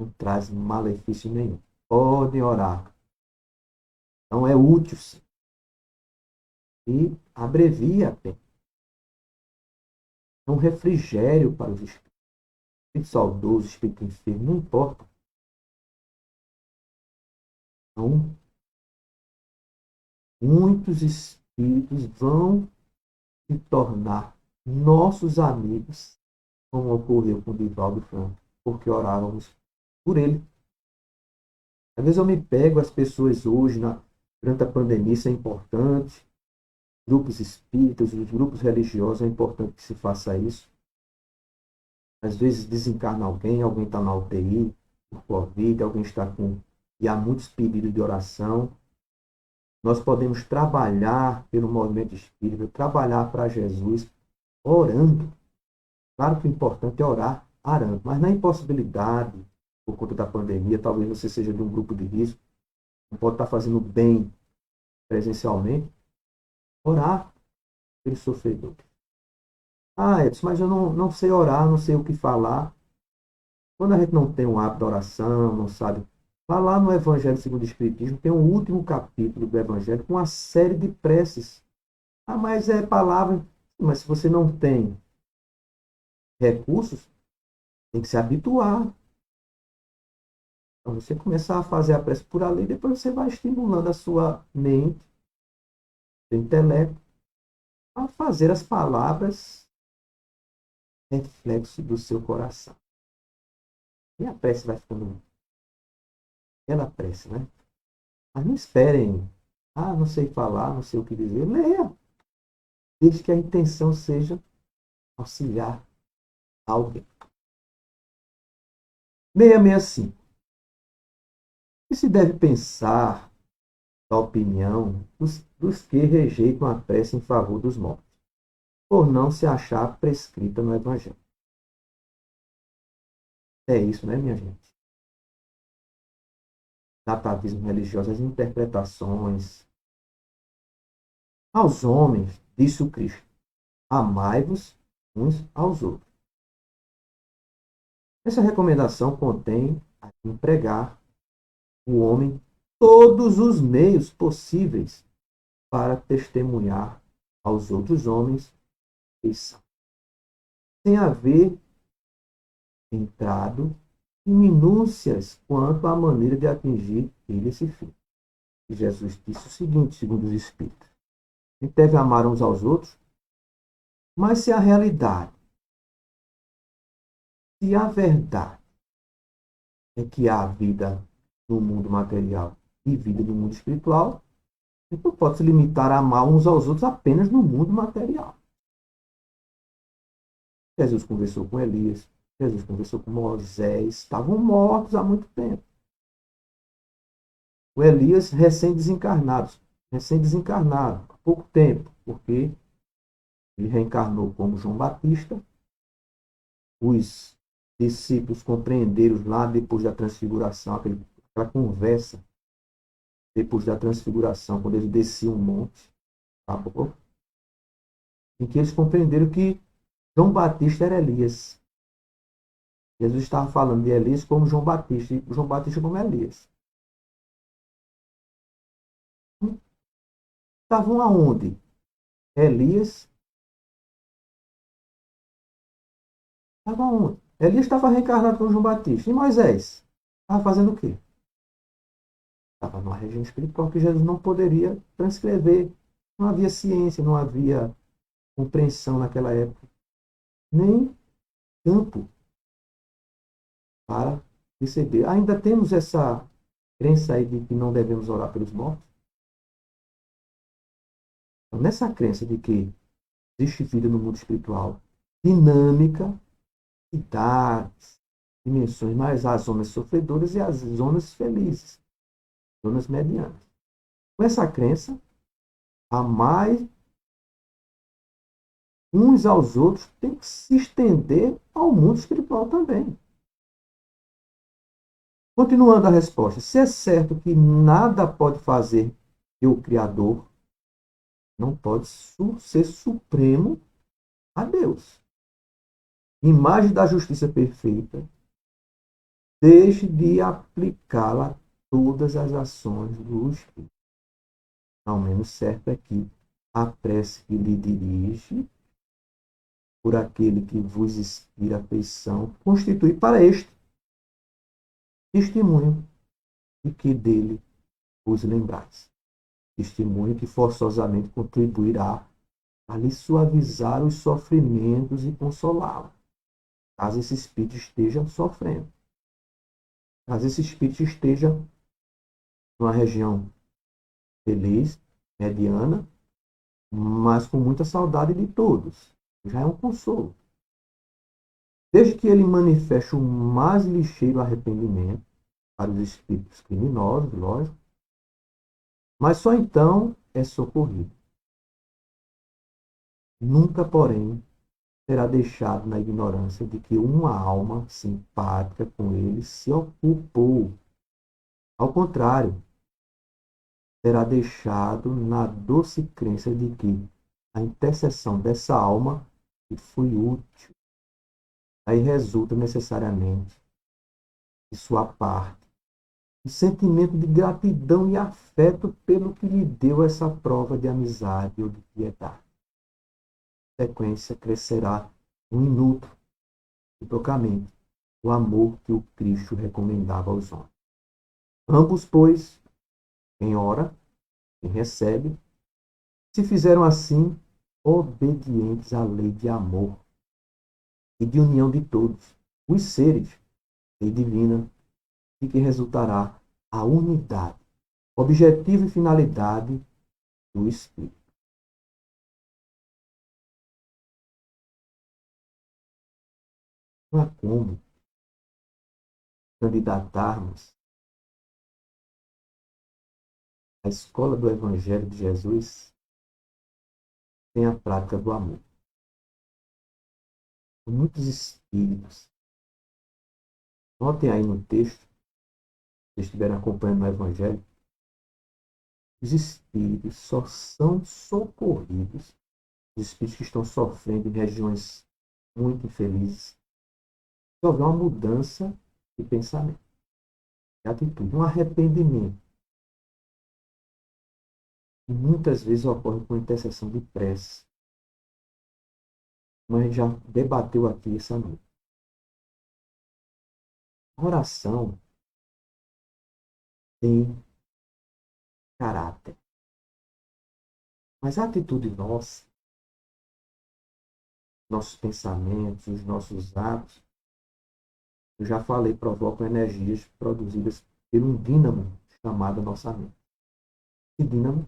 Não traz malefício nenhum. Podem orar. Então é útil sim. E abrevia a pena. É um refrigério para os espíritos. Espírito saudoso, espírito enfermo, não importa. Então, muitos espíritos vão se tornar nossos amigos, como ocorreu com o Divaldo Franco, porque orávamos por ele. Às vezes eu me pego, as pessoas hoje, durante a pandemia, isso é importante, grupos espíritas, os grupos religiosos, é importante que se faça isso. Às vezes desencarna alguém, alguém está na UTI, por Covid, alguém está com... E há muitos pedidos de oração. Nós podemos trabalhar pelo movimento espírita, trabalhar para Jesus, orando. Claro que o importante é orar, orando, mas na impossibilidade, por conta da pandemia, talvez você seja de um grupo de risco, não pode estar fazendo bem presencialmente, orar pelo sofredor. Ah, Edson, mas eu não sei orar, não sei o que falar. Quando a gente não tem um hábito de oração, não sabe. Vá lá no Evangelho segundo o Espiritismo, tem um último capítulo do Evangelho com uma série de preces. Ah, mas é palavra. Mas se você não tem recursos, tem que se habituar. Então você começar a fazer a prece por ali, depois você vai estimulando a sua mente, seu intelecto, a fazer as palavras reflexo do seu coração. E a prece vai ficando aquela prece, né? Mas não esperem. Ah, não sei falar, não sei o que dizer. Leia. Desde que a intenção seja auxiliar alguém. 665. E se deve pensar da opinião dos que rejeitam a prece em favor dos mortos, por não se achar prescrita no Evangelho. É isso, né, minha gente? Atavismo religioso, as interpretações. Aos homens, disse o Cristo, amai-vos uns aos outros. Essa recomendação contém a empregar o homem todos os meios possíveis para testemunhar aos outros homens que são, sem haver entrado em minúcias quanto à maneira de atingir ele esse fim. E Jesus disse o seguinte, segundo os Espíritos: a gente deve amar uns aos outros, mas se a realidade, se a verdade é que há vida no mundo material e vida no mundo espiritual, a gente não pode se limitar a amar uns aos outros apenas no mundo material. Jesus conversou com Elias, Jesus conversou com Moisés, estavam mortos há muito tempo. O Elias recém-desencarnado, há pouco tempo, porque ele reencarnou como João Batista. Os discípulos compreenderam lá depois da transfiguração, aquela conversa, depois da transfiguração, quando ele descia um monte, tá bom? Em que eles compreenderam que João Batista era Elias. Jesus estava falando de Elias como João Batista, e João Batista como Elias. estavam aonde? Elias estava onde? Elias estava reencarnado com João Batista. E Moisés? Estava fazendo o quê? Estava numa região espiritual que Jesus não poderia transcrever. Não havia ciência, não havia compreensão naquela época, nem campo para receber. Ainda temos essa crença aí de que não devemos orar pelos mortos. Então, nessa crença de que existe vida no mundo espiritual dinâmica, idades, dimensões, mas há zonas sofredoras e as zonas felizes, zonas medianas. Com essa crença, amar uns aos outros tem que se estender ao mundo espiritual também. Continuando a resposta, se é certo que nada pode fazer que o Criador não pode ser supremo a Deus. Imagem da justiça perfeita, deixe de aplicá-la a todas as ações do Espírito. Ao menos certo é que a prece que lhe dirige, por aquele que vos inspira afeição, constitui para este testemunho de que dele vos lembrais. Testemunho que forçosamente contribuirá a lhe suavizar os sofrimentos e consolá-lo, caso esse espírito esteja sofrendo. Caso esse espírito esteja numa região feliz, mediana, mas com muita saudade de todos. Já é um consolo. Desde que ele manifeste o mais ligeiro arrependimento para os espíritos criminosos, lógico, mas só então é socorrido. Nunca, porém, será deixado na ignorância de que uma alma simpática com ele se ocupou. Ao contrário, será deixado na doce crença de que a intercessão dessa alma foi útil. Aí resulta necessariamente de sua parte um sentimento de gratidão e afeto pelo que lhe deu essa prova de amizade ou de piedade. Na sequência, crescerá um minuto, reciprocamente, o amor que o Cristo recomendava aos homens. Ambos, pois, quem ora, quem recebe, se fizeram assim obedientes à lei de amor e de união de todos os seres, lei divina, de que resultará a unidade, objetivo e finalidade do Espírito. Não há como candidatarmos à escola do Evangelho de Jesus sem a prática do amor. Muitos espíritos, notem aí no texto, se estiverem acompanhando o Evangelho, os espíritos só são socorridos, os espíritos que estão sofrendo em regiões muito infelizes, se houver uma mudança de pensamento, de atitude, um arrependimento. E muitas vezes ocorre com intercessão de prece. Como a gente já debateu aqui essa noite. A oração tem caráter. Mas a atitude nossa, nossos pensamentos, os nossos atos, eu já falei, provocam energias produzidas por um dínamo chamado nossa mente. Esse dínamo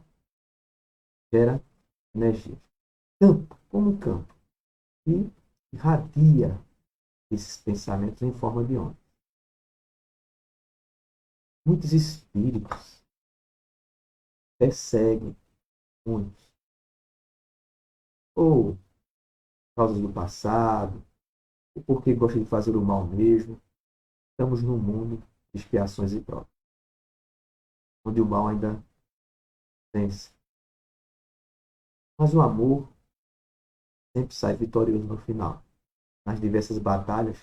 gera energia. Campo, como um campo. E irradia esses pensamentos em forma de onda. Muitos espíritos perseguem muitos. Ou causas do passado, ou porque gostam de fazer o mal mesmo. Estamos num mundo de expiações e provas, onde o mal ainda vence. Mas o amor sempre sai vitorioso no final. Nas diversas batalhas,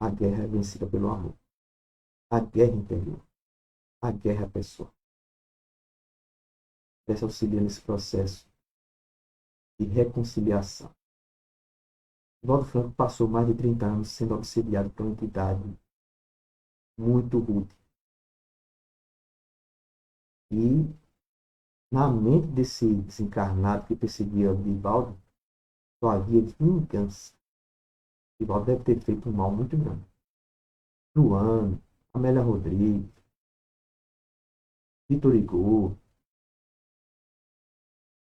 a guerra é vencida pelo amor. A guerra interior. A guerra pessoal. pudesse auxiliar nesse processo de reconciliação. Divaldo Franco passou mais de 30 anos sendo auxiliado por uma entidade muito rude. E na mente desse desencarnado que perseguia Divaldo, só havia vingança. Divaldo deve ter feito um mal muito grande. Joana, Amélia Rodrigues, Vitor Hugo,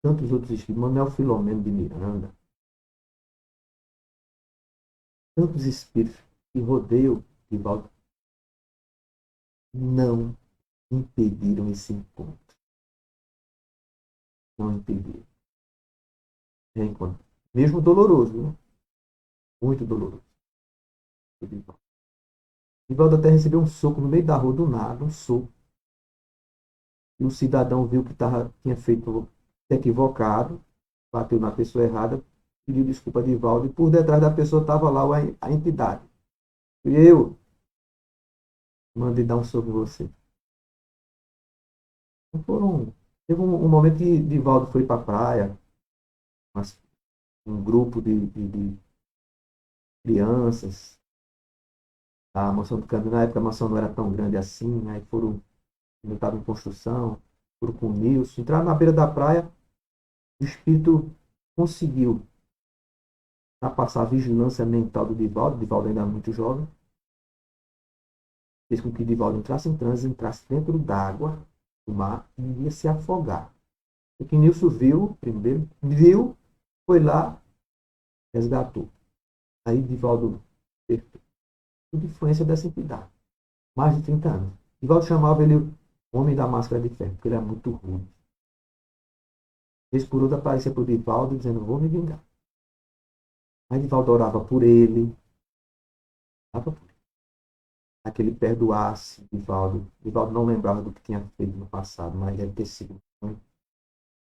tantos outros espíritos, Manuel Filomeno de Miranda, tantos espíritos que rodeiam Divaldo não impediram esse encontro. Não impediram. Reencontro. Mesmo doloroso, né? Muito doloroso. Divaldo até recebeu um soco no meio da rua, do nada, um soco. E o cidadão viu que tinha feito equivocado, bateu na pessoa errada, pediu desculpa a Divaldo, e por detrás da pessoa estava lá a entidade. E eu mandei dar um soco em você. Teve um momento que Divaldo foi para a praia, um grupo de crianças, a mansão do Câmbio, na época a mansão não era tão grande assim, aí não estava em construção, foram com o Nilson, entraram na beira da praia, o espírito conseguiu passar a vigilância mental do Divaldo ainda muito jovem, fez com que Divaldo entrasse em transe, entrasse dentro d'água, do mar, e ia se afogar. O que Nilson viu, primeiro, foi lá, resgatou. Aí Divaldo apertou. Tudo influência dessa entidade. Mais de 30 anos. Divaldo chamava ele o Homem da Máscara de Ferro, porque ele era muito ruim. Vez por outra aparecia para o Divaldo dizendo, vou me vingar. Aí Divaldo orava por ele. Orava por ele. Aquele perdoasse Divaldo. Divaldo não lembrava do que tinha feito no passado, mas deve ter sido muito,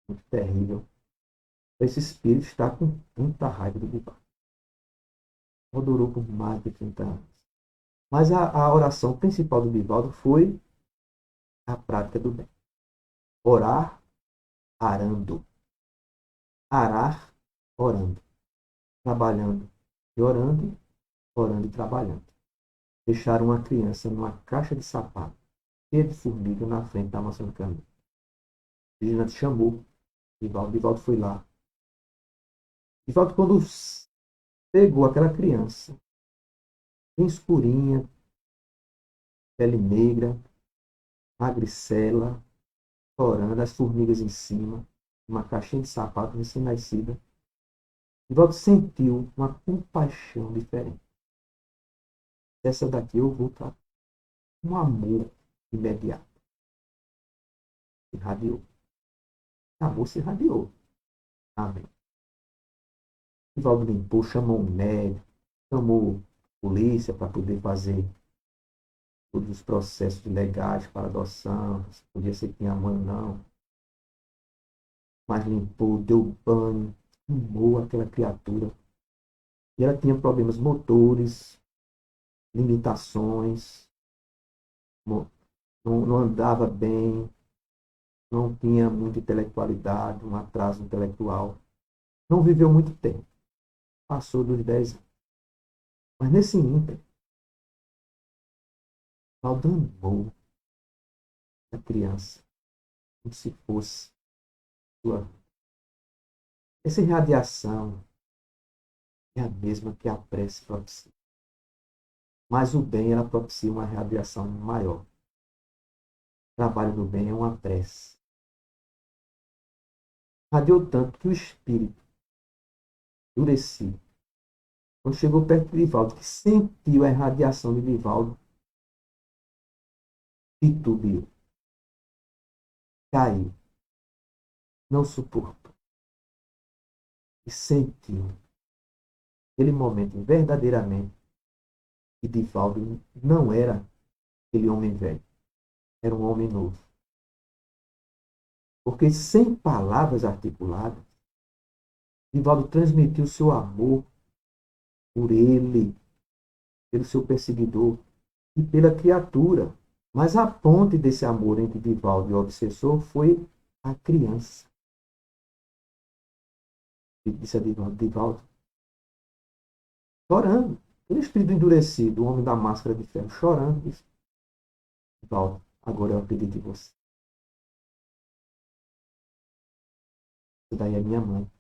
muito terrível. Esse espírito está com tanta raiva do Divaldo. Durou por mais de 30 anos. Mas a oração principal do Divaldo foi a prática do bem. Orar, arando. Arar, orando. Trabalhando e orando, orando e trabalhando. Deixaram uma criança numa caixa de sapato, cheia de formiga, na frente da maçã do caminho. O vigilante chamou Divaldo. Divaldo foi lá. Divaldo, quando pegou aquela criança, bem escurinha, pele negra, magricela, chorando, as formigas em cima, uma caixinha de sapato recém-nascida, Divaldo sentiu uma compaixão diferente. Essa daqui eu vou tratar. Um amor imediato. Se irradiou. O amor se irradiou. Amém. Divaldo limpou, chamou um médico, chamou a polícia para poder fazer todos os processos legais para adoção. Se podia ser que tinha mãe ou não. Mas limpou, deu banho, mimou aquela criatura. E ela tinha problemas motores, limitações, não andava bem, não tinha muita intelectualidade, um atraso intelectual. Não viveu muito tempo. Passou dos 10 anos. Mas nesse ínterim, Divaldo amou a criança como se fosse sua. Essa irradiação é a mesma que a prece propicia. Mas o bem, ela propicia uma radiação maior. O trabalho do bem é uma prece. Radiou tanto que o espírito endurecido, quando chegou perto de Divaldo, que sentiu a irradiação de Divaldo, titubeou, caiu, não suportou. E sentiu, naquele momento, verdadeiramente, que Divaldo não era aquele homem velho, era um homem novo. Porque sem palavras articuladas, Divaldo transmitiu seu amor por ele, pelo seu perseguidor e pela criatura. Mas a ponte desse amor entre Divaldo e o obsessor foi a criança. Disse a Divaldo, chorando. Aquele espírito endurecido, o homem da máscara de ferro, chorando. Disse, Divaldo, agora eu acredito em você. Isso daí é minha mãe.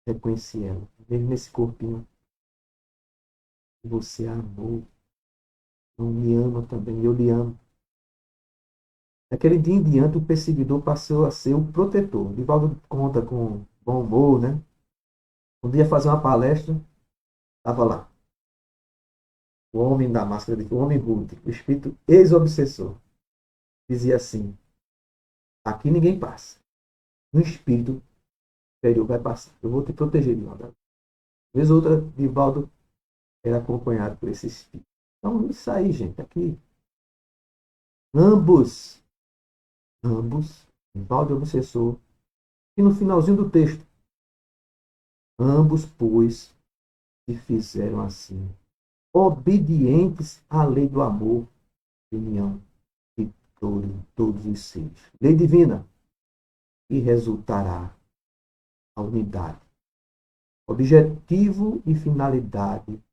Reconheci ela. Mesmo nesse corpinho que você amou. Não me ama também, eu lhe amo. Daquele dia em diante, o perseguidor passou a ser o protetor. Divaldo conta com bom humor, né? Um dia fazer uma palestra, estava lá. O homem da máscara, o homem rude, o espírito ex-obsessor. Dizia assim, aqui ninguém passa. No espírito superior vai passar. Eu vou te proteger, Divaldo. Vez ou outra, Divaldo era acompanhado por esse espírito. Então, isso aí, gente. Aqui, ambos, Divaldo e o obsessor, e no finalzinho do texto, ambos, pois, se fizeram assim, obedientes à lei do amor e união de todos os seres. Lei divina, que resultará a unidade, objetivo e finalidade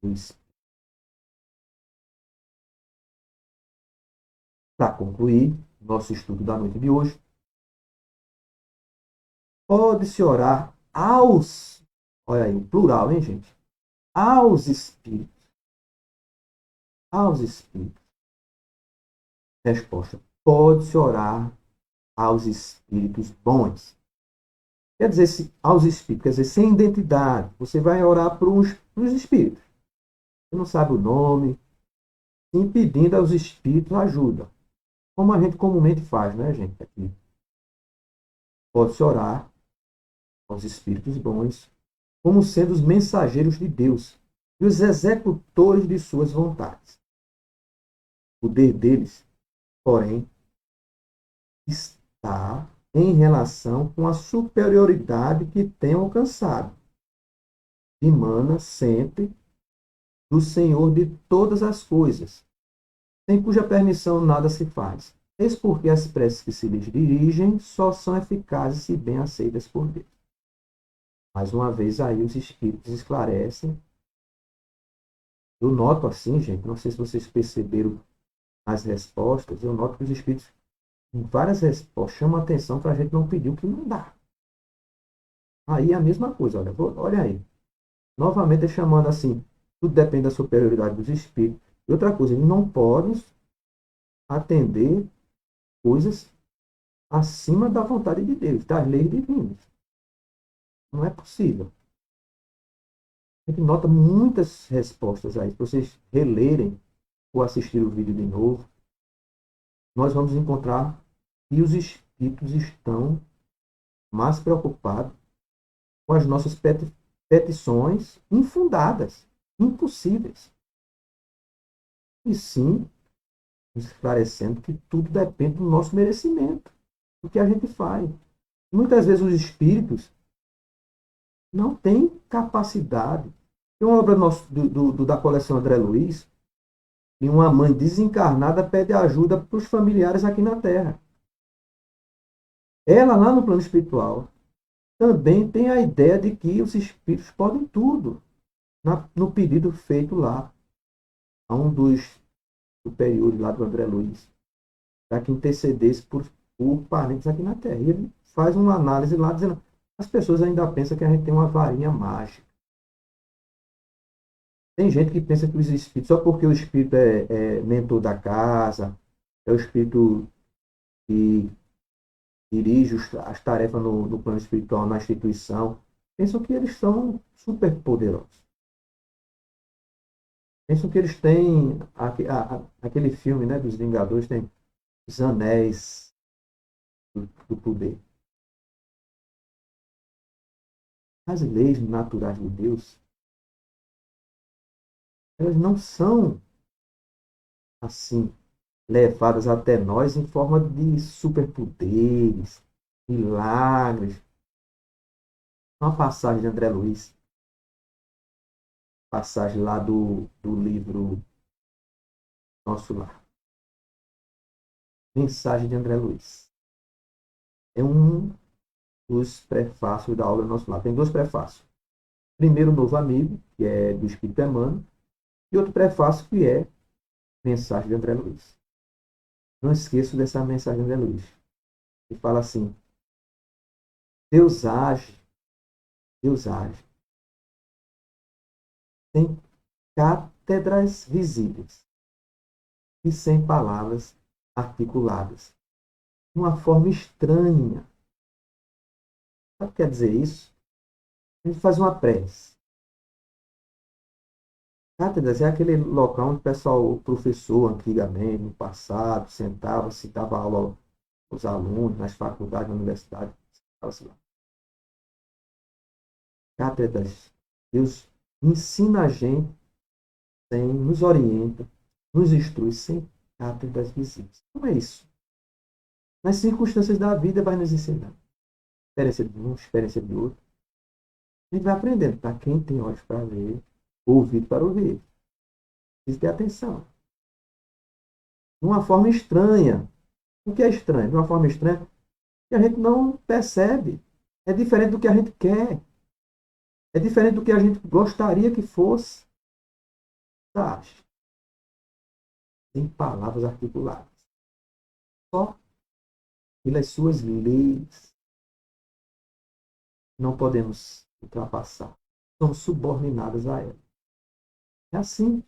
do Espírito. Para concluir nosso estudo da noite de hoje, pode-se orar aos, olha aí, o plural, hein, gente? Aos Espíritos. Aos Espíritos. Resposta: pode-se orar aos Espíritos bons. Quer dizer, aos Espíritos, quer dizer, sem identidade. Você vai orar para os Espíritos. Você não sabe o nome, impedindo aos Espíritos ajuda. Como a gente comumente faz, né, gente? Aqui. Pode-se orar aos Espíritos bons, como sendo os mensageiros de Deus e os executores de suas vontades. O poder deles, porém, está em relação com a superioridade que tem alcançado. Emana sempre do Senhor de todas as coisas, sem cuja permissão nada se faz. Eis porque as preces que se lhes dirigem só são eficazes e bem aceitas por Deus. Mais uma vez aí os Espíritos esclarecem. Eu noto assim, gente, não sei se vocês perceberam as respostas, eu noto que os Espíritos, em várias respostas, chamam a atenção para a gente não pedir o que não dá. Aí é a mesma coisa, olha aí. Novamente chamando assim, tudo depende da superioridade dos Espíritos. E outra coisa, eles não podem atender coisas acima da vontade de Deus, das leis divinas. Não é possível. A gente nota muitas respostas aí. Se vocês relerem ou assistir o vídeo de novo, nós vamos encontrar que os espíritos estão mais preocupados com as nossas petições infundadas, impossíveis. E sim, esclarecendo que tudo depende do nosso merecimento, do que a gente faz. Muitas vezes os espíritos não têm capacidade. Tem uma obra da coleção André Luiz, e uma mãe desencarnada pede ajuda para os familiares aqui na Terra. Ela, lá no plano espiritual, também tem a ideia de que os espíritos podem tudo, no pedido feito lá a um dos superiores lá do André Luiz, para que intercedesse por parentes aqui na Terra. E ele faz uma análise lá dizendo as pessoas ainda pensam que a gente tem uma varinha mágica. Tem gente que pensa que os espíritos, só porque o espírito é mentor da casa, é o espírito que dirige as tarefas no plano espiritual, na instituição, pensam que eles são super poderosos. Pensam que eles têm aquele filme, né, dos Vingadores, tem os anéis do poder. As leis naturais de Deus, elas não são assim levadas até nós em forma de superpoderes, milagres. Uma passagem de André Luiz, passagem lá do livro Nosso Lar. Mensagem de André Luiz. É um dos prefácios da obra Nosso Lar. Tem dois prefácios. Primeiro, Novo Amigo, que é do Espírito Emmanuel, e outro prefácio que é Mensagem de André Luiz. Não esqueço dessa mensagem de André Luiz. Ele fala assim: Deus age, Deus age. Sem cátedras visíveis e sem palavras articuladas. De uma forma estranha. Sabe o que quer dizer isso? A gente faz uma prece. Cátedras é aquele local onde o pessoal, o professor, antigamente, no passado, sentava, se dava aula aos alunos, nas faculdades, na universidade. Assim, cátedras. Deus ensina a gente, sem, nos orienta, nos instrui, sem cátedras visíveis. Como é isso? Nas circunstâncias da vida vai nos ensinar. Experiência de um, experiência de outro. A gente vai aprendendo. Para quem tem olhos para ver, ouvido para ouvir. Precisa ter atenção. De uma forma estranha. O que é estranho? De uma forma estranha que a gente não percebe. É diferente do que a gente quer. É diferente do que a gente gostaria que fosse. Tá? Tem palavras articuladas. Só pelas suas leis não podemos ultrapassar. Somos subordinadas a ela. É assim.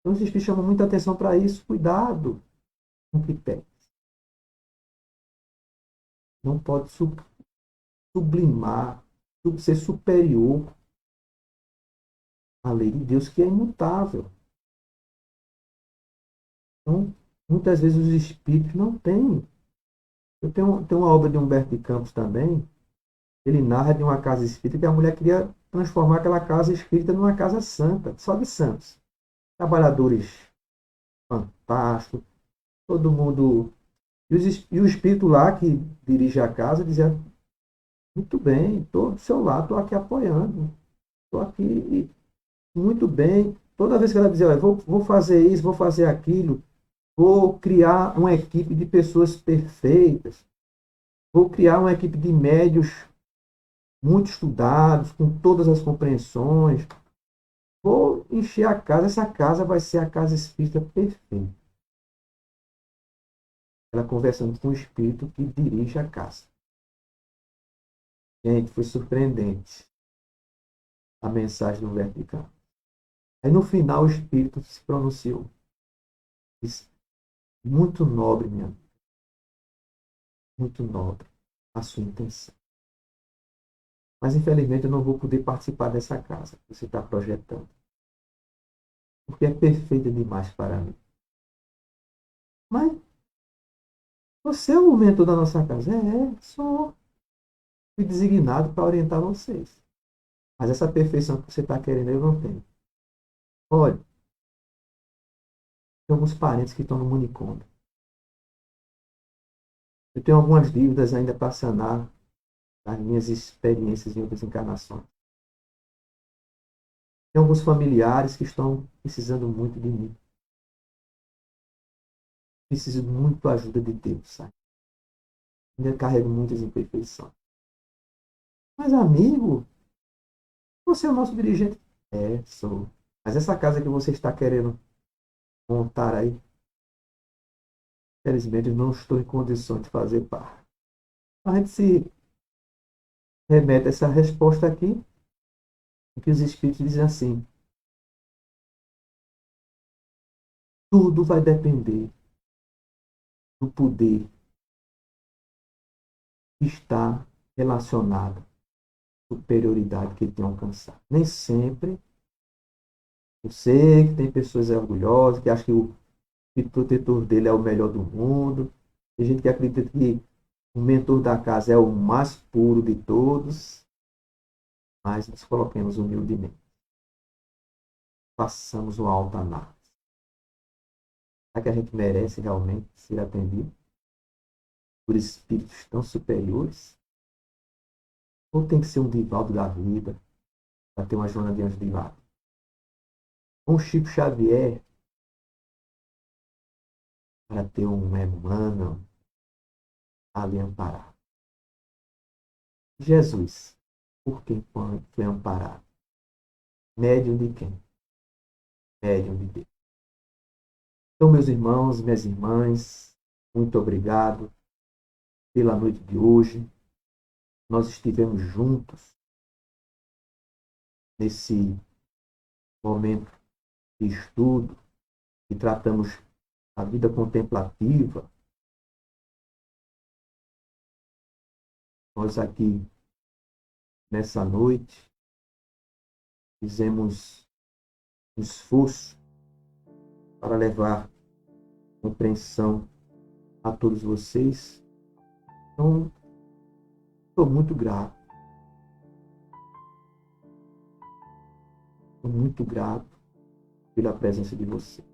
Então, os espíritos chamam muita atenção para isso. Cuidado com o que pede. Não pode sublimar, ser superior à lei de Deus, que é imutável. Então, muitas vezes os espíritos não têm. Eu tenho uma obra de Humberto de Campos também. Ele narra de uma casa espírita que a mulher queria transformar aquela casa espírita numa casa santa, só de santos. Trabalhadores fantásticos, todo mundo. E o espírito lá que dirige a casa dizia: muito bem, estou do seu lado, estou aqui apoiando, estou aqui muito bem. Toda vez que ela dizia: vou fazer isso, vou fazer aquilo, vou criar uma equipe de pessoas perfeitas, vou criar uma equipe de médios muito estudados, com todas as compreensões. Vou encher a casa, essa casa vai ser a casa espírita perfeita. Ela conversando com o espírito que dirige a casa. Gente, foi surpreendente a mensagem do vertical. Aí no final o espírito se pronunciou. Disse: muito nobre, minha amiga. Muito nobre a sua intenção. Mas infelizmente eu não vou poder participar dessa casa que você está projetando. Porque é perfeita demais para mim. Mas você é o mentor da nossa casa. Só fui designado para orientar vocês. Mas essa perfeição que você está querendo eu não tenho. Olha, tem alguns parentes que estão no manicômio. Eu tenho algumas dívidas ainda para sanar das minhas experiências em outras encarnações. Tem alguns familiares que estão precisando muito de mim. Preciso muito da ajuda de Deus, sabe? Ainda carrego muitas imperfeições. Mas, amigo, você é o nosso dirigente. É, sou. Mas essa casa que você está querendo montar aí, infelizmente não estou em condições de fazer parte. A gente se remete a essa resposta aqui, em que os espíritos dizem assim: tudo vai depender do poder que está relacionado à superioridade que ele tem alcançado. Nem sempre. Eu sei que tem pessoas orgulhosas que acham que o espírito protetor dele é o melhor do mundo. Tem gente que acredita que o mentor da casa é o mais puro de todos. Mas nos coloquemos humildemente. Façamos uma autoanálise. Será que a gente merece realmente ser atendido por espíritos tão superiores? Ou tem que ser um Divaldo da vida para ter uma Joana de Anjos de lado? Um Chico Xavier para ter um Emmanuel a lhe amparar. Jesus, por quem foi amparado? Médium de quem? Médium de Deus. Então, meus irmãos, minhas irmãs, muito obrigado pela noite de hoje. Nós estivemos juntos nesse momento de estudo e tratamos a vida contemplativa. Nós aqui, nessa noite, fizemos um esforço para levar compreensão a todos vocês. Então, estou muito grato. Estou muito grato pela presença de você.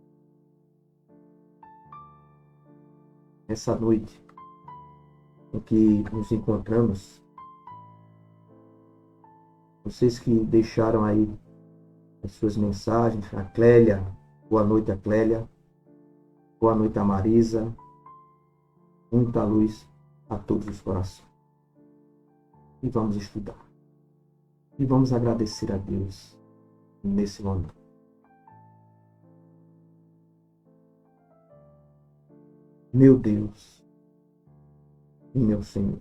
Essa noite em que nos encontramos, vocês que deixaram aí as suas mensagens, a Clélia, boa noite a Clélia, boa noite a Marisa, muita luz a todos os corações. E vamos estudar. E vamos agradecer a Deus nesse momento. Meu Deus e meu Senhor,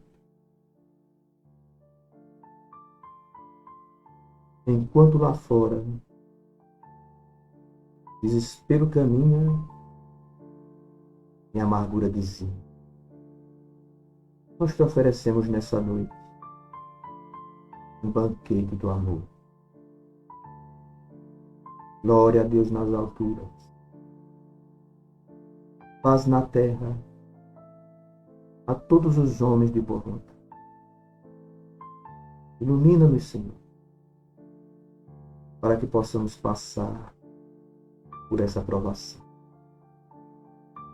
enquanto lá fora desespero caminha e amargura dizima, nós te oferecemos nessa noite um banquete do amor. Glória a Deus nas alturas, paz na terra a todos os homens de boa vontade. Ilumina-nos, Senhor, para que possamos passar por essa provação.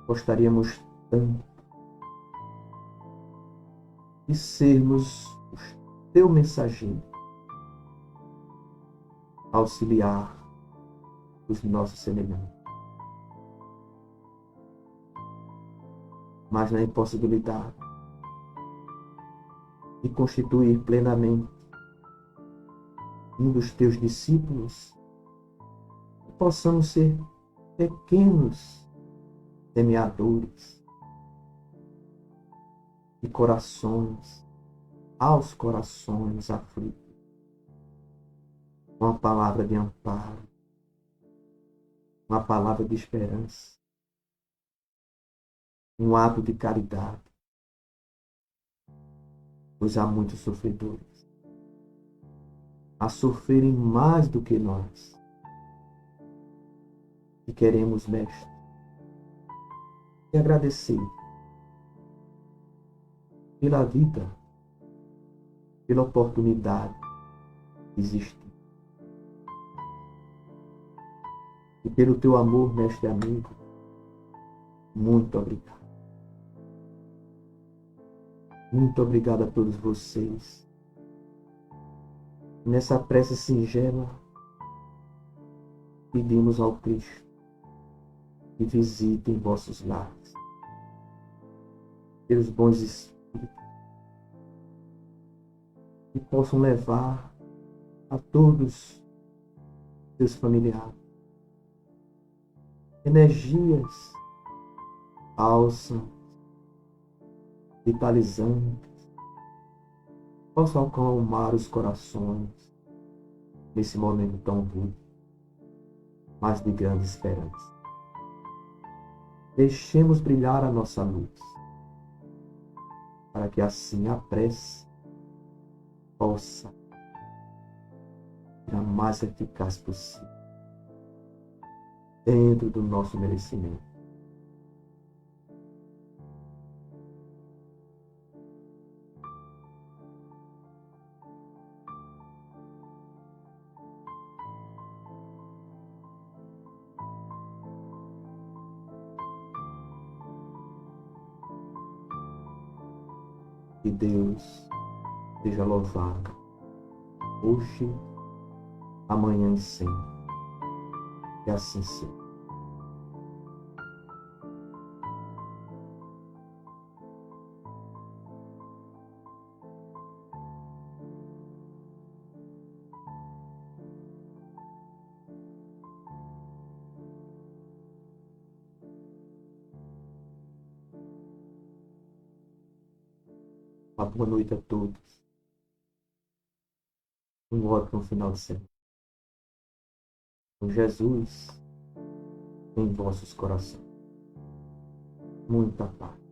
Gostaríamos tanto de sermos o teu mensageiro, auxiliar os nossos semelhantes. Mas na impossibilidade de constituir plenamente um dos teus discípulos, possamos ser pequenos semeadores de corações, aos corações aflitos, uma palavra de amparo, uma palavra de esperança, um ato de caridade, pois há muitos sofredores a sofrerem mais do que nós. E queremos, Mestre, te agradecer pela vida, pela oportunidade de existir. E pelo teu amor, Mestre amigo, muito obrigado. Muito obrigado a todos vocês. Nessa prece singela, pedimos ao Cristo que visitem vossos lares, pelos bons espíritos, que possam levar a todos seus familiares energias bálsamos, vitalizantes, possam acalmar os corações nesse momento tão rude, mas de grande esperança. Deixemos brilhar a nossa luz, para que assim a prece possa ser a mais eficaz possível, dentro do nosso merecimento. Que Deus seja louvado, hoje, amanhã e sempre. Que assim seja. Uma boa noite a todos. Um ótimo final de semana. Com Jesus em vossos corações. Muita paz.